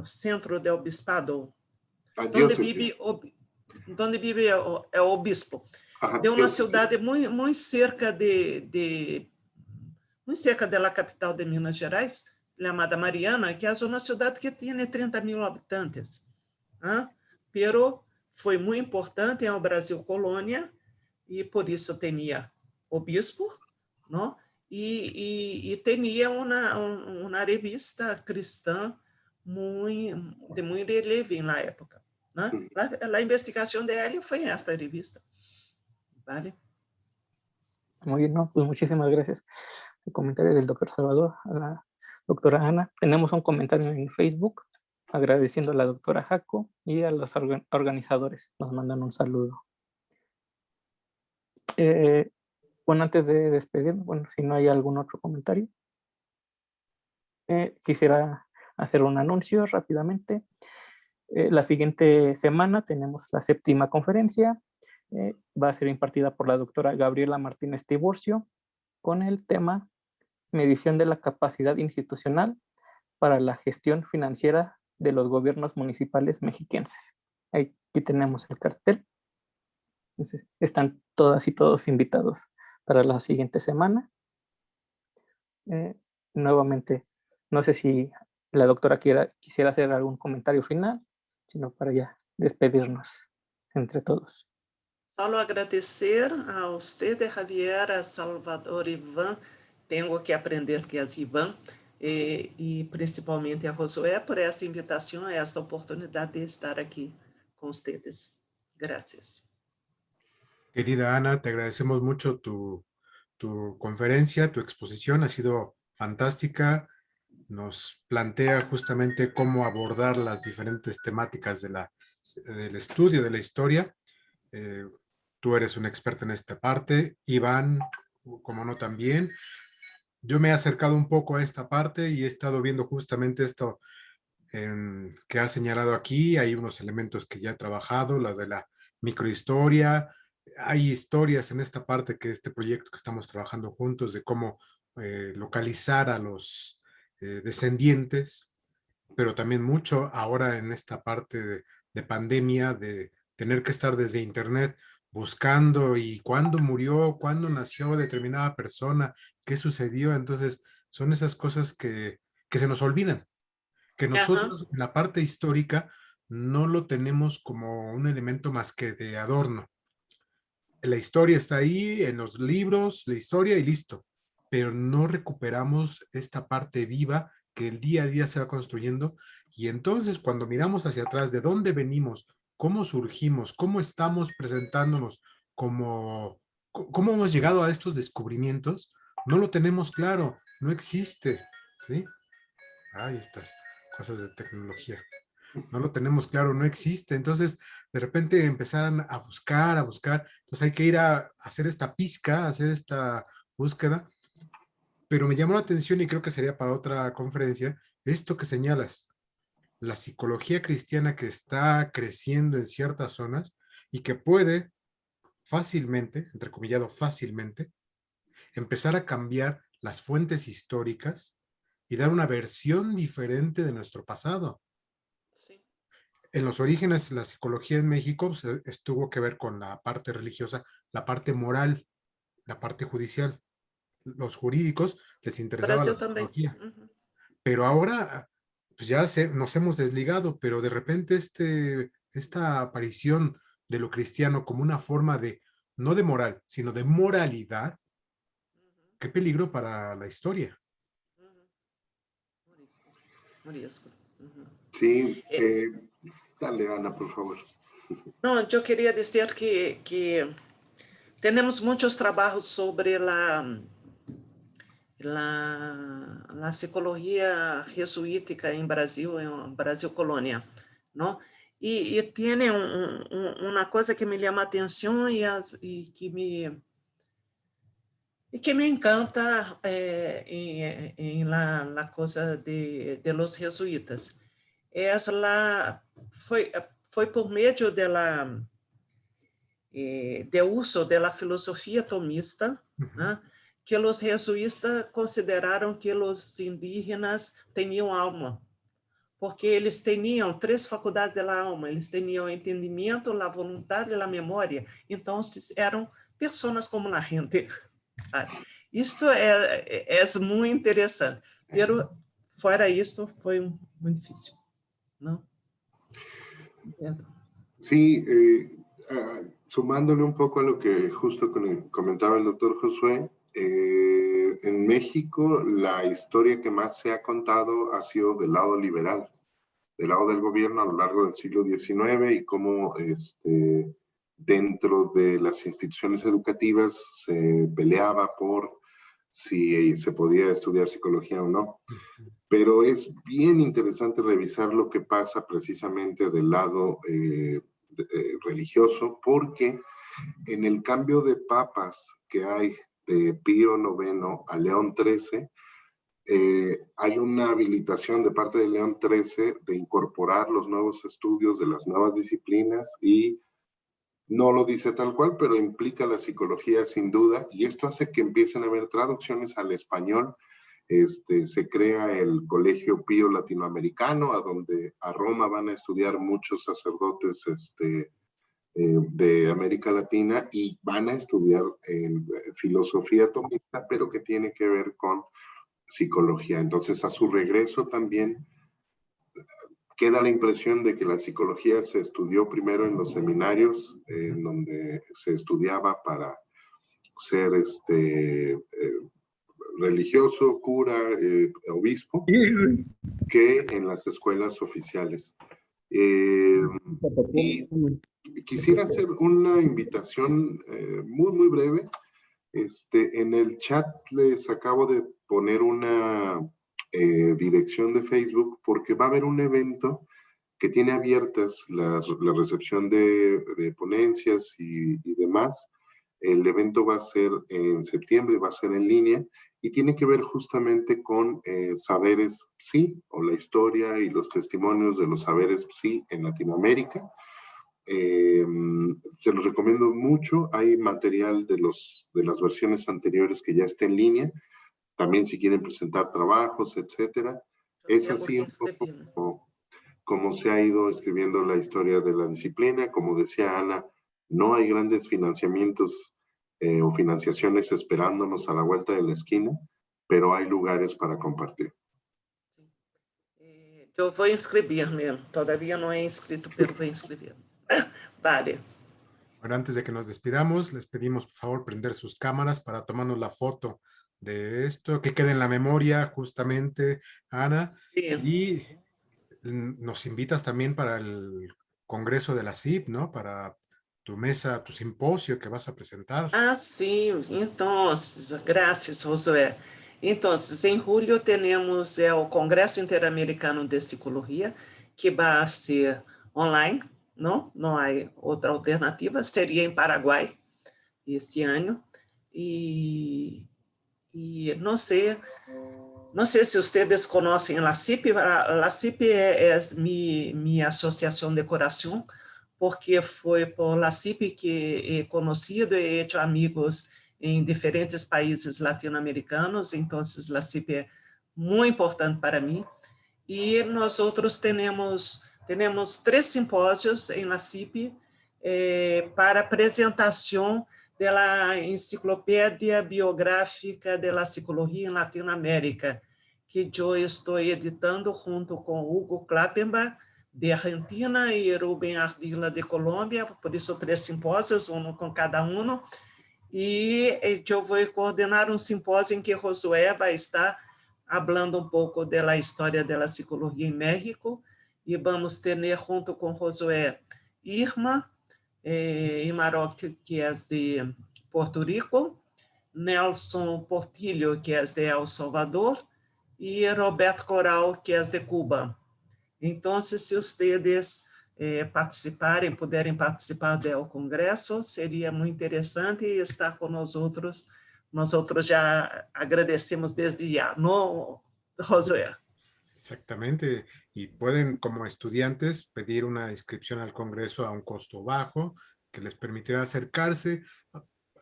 centro do obispado, onde vive o obispo, de uma cidade muito cerca muito cerca da capital de Minas Gerais, chamada Mariana, que é uma cidade que tem 30.000 habitantes. Pero foi muito importante em o Brasil colônia, e por isso tinha obispo, não? E tinha uma revista cristã de muito relevo na época. Né? A investigação dele foi esta revista. ¿Vale? Muy bien, no, pues muchísimas gracias. El comentario del doctor Salvador, a la doctora Ana. Tenemos un comentario en Facebook agradeciendo a la doctora Jaco y a los organizadores. Nos mandan un saludo. Bueno, antes de despedirnos, bueno, si no hay algún otro comentario, quisiera hacer un anuncio rápidamente. La siguiente semana tenemos la 7ª conferencia. Va a ser impartida por la doctora Gabriela Martínez Tiburcio con el tema Medición de la capacidad institucional para la gestión financiera de los gobiernos municipales mexiquenses. Aquí tenemos el cartel. Entonces, están todas y todos invitados para la siguiente semana. Nuevamente, no sé si la doctora quisiera hacer algún comentario final, sino para ya despedirnos entre todos. Solo agradecer a usted, Javier, a Salvador, Iván. Tenho que aprender que é Iván, e principalmente a Josué por esta invitação, esta oportunidade de estar aqui com ustedes. Gracias. Querida Ana, te agradecemos mucho tu conferencia, tu exposición, ha sido fantástica. Nos plantea justamente cómo abordar las diferentes temáticas del estudio de la historia. Tú eres un experto en esta parte, Iván, como no también. Yo me he acercado un poco a esta parte y he estado viendo justamente esto que has señalado aquí. Hay unos elementos que ya he trabajado, la de la microhistoria. Hay historias en esta parte que este proyecto que estamos trabajando juntos de cómo localizar a los descendientes, pero también mucho ahora en esta parte de pandemia, de tener que estar desde internet buscando y cuándo murió, cuándo nació determinada persona, qué sucedió. Entonces son esas cosas que se nos olvidan, que nosotros en la parte histórica no lo tenemos como un elemento más que de adorno. La historia está ahí, en los libros, la historia y listo, pero no recuperamos esta parte viva que el día a día se va construyendo, y entonces cuando miramos hacia atrás de dónde venimos, cómo surgimos, cómo estamos presentándonos, cómo hemos llegado a estos descubrimientos, no lo tenemos claro, no existe, ¿sí? Ay, estas cosas de tecnología. No lo tenemos claro, no existe. Entonces, de repente empezaron a buscar. Entonces hay que ir a hacer esta pizca, a hacer esta búsqueda. Pero me llamó la atención, y creo que sería para otra conferencia, esto que señalas, la psicología cristiana que está creciendo en ciertas zonas y que puede fácilmente, entrecomillado fácilmente, empezar a cambiar las fuentes históricas y dar una versión diferente de nuestro pasado. Sí. En los orígenes, la psicología en México tuvo que ver con la parte religiosa, la parte moral, la parte judicial. Los jurídicos les interesaba la psicología. Pero ahora, pues ya nos hemos desligado, pero de repente esta aparición de lo cristiano como una forma de, no de moral, sino de moralidad, qué peligro para la historia. Morisco. Sí, dale, Ana, por favor. No, yo quería decir que tenemos muchos trabajos sobre la psicología jesuítica en Brasil Colônia, ¿no? Y tiene una cosa que me llama atención y que me encanta en la cosa de los jesuitas. Foi por meio de uso da filosofia tomista, né, que os jesuítas consideraram que os indígenas tinham alma, porque eles tinham 3 faculdades da alma, eles tinham o entendimento, a vontade e a memória, então eram pessoas como a gente. Isto é muito interessante, mas fora isso foi muito difícil, não? Sí, sumándole un poco a lo que justo comentaba el doctor Josué, en México la historia que más se ha contado ha sido del lado liberal, del lado del gobierno a lo largo del siglo XIX y cómo dentro de las instituciones educativas se peleaba por si se podía estudiar psicología o no. Pero es bien interesante revisar lo que pasa precisamente del lado religioso, porque en el cambio de papas que hay de Pío IX a León XIII, hay una habilitación de parte de León XIII de incorporar los nuevos estudios de las nuevas disciplinas y no lo dice tal cual, pero implica la psicología sin duda, y esto hace que empiecen a haber traducciones al español. Se crea el Colegio Pío Latinoamericano, a Roma van a estudiar muchos sacerdotes de América Latina y van a estudiar filosofía tomista, pero que tiene que ver con psicología. Entonces, a su regreso también queda la impresión de que la psicología se estudió primero en los seminarios, en donde se estudiaba para ser religioso, cura, obispo, que en las escuelas oficiales. Y quisiera hacer una invitación muy, muy breve. En el chat les acabo de poner una dirección de Facebook porque va a haber un evento que tiene abiertas la recepción de ponencias y demás. El evento va a ser en septiembre, va a ser en línea y tiene que ver justamente con saberes psi o la historia y los testimonios de los saberes psi en Latinoamérica. Se los recomiendo mucho. Hay material de las versiones anteriores que ya está en línea. También si quieren presentar trabajos, etcétera. Es así un poco como se ha ido escribiendo la historia de la disciplina. Como decía Ana, no hay grandes financiamientos o financiaciones esperándonos a la vuelta de la esquina, pero hay lugares para compartir. Yo voy a inscribirme. Todavía no he inscrito, pero voy a inscribirme. Vale. Bueno, antes de que nos despidamos, les pedimos por favor prender sus cámaras para tomarnos la foto de esto, que quede en la memoria justamente, Ana. Sí. Y nos invitas también para el Congreso de la CIP, ¿no? Para tu mesa, tu simposio que vas a presentar. Ah, sí. Entonces, gracias, Josué. Entonces, en julio tenemos el Congreso Interamericano de Psicología, que va a ser online, ¿no? No hay otra alternativa. Sería en Paraguay este año. Y no sé si ustedes conocen la CIP. La CIP es mi asociación de corazón, porque fue por la CIP que he conocido y he hecho amigos en diferentes países latinoamericanos. Entonces, la CIP es muy importante para mí. Y nosotros tenemos 3 simpósios en la CIP para presentación de la Enciclopedia Biográfica de la Psicología en Latinoamérica, que yo estoy editando junto con Hugo Klappenbach, de Argentina, y Rubén Ardila, de Colômbia. Por isso, 3 simpósios, um com cada um. E eu vou coordenar um simpósio em que Josué vai estar falando um pouco da história da psicologia em México, e vamos ter, junto com Josué, Irma Imaroc, que é de Porto Rico, Nelson Portillo, que é de El Salvador, e Roberto Coral, que é de Cuba. Então, se vocês participarem, puderem participar do congresso, seria muito interessante estar com nós outros. Nós outros já agradecemos desde já, ¿no, Josué? Exactamente, y pueden como estudiantes pedir una inscripción al Congreso a un costo bajo que les permitirá acercarse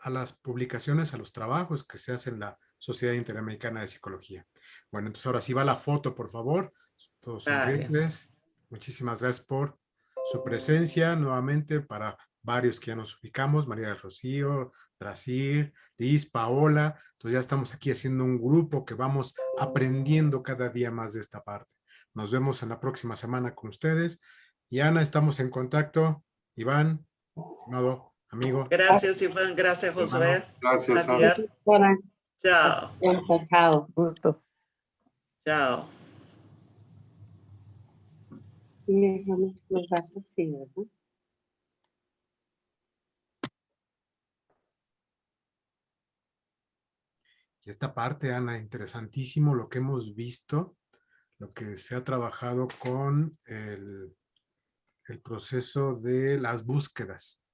a las publicaciones, a los trabajos que se hacen en la Sociedad Interamericana de Psicología. Bueno, entonces ahora sí va la foto, por favor. Todos sonrientes. Muchísimas gracias por su presencia nuevamente para varios que ya nos ubicamos, María del Rocío, Dracir, Liz, Paola. Entonces ya estamos aquí haciendo un grupo que vamos aprendiendo cada día más de esta parte. Nos vemos en la próxima semana con ustedes. Y Ana, estamos en contacto. Iván, estimado amigo. Gracias, Iván. Gracias, Josué. Gracias, Javier. Chao. Encantado. Gusto. Chao. Sí, dejamos los datos, sí, ¿verdad? Y esta parte, Ana, interesantísimo lo que hemos visto, lo que se ha trabajado con el proceso de las búsquedas.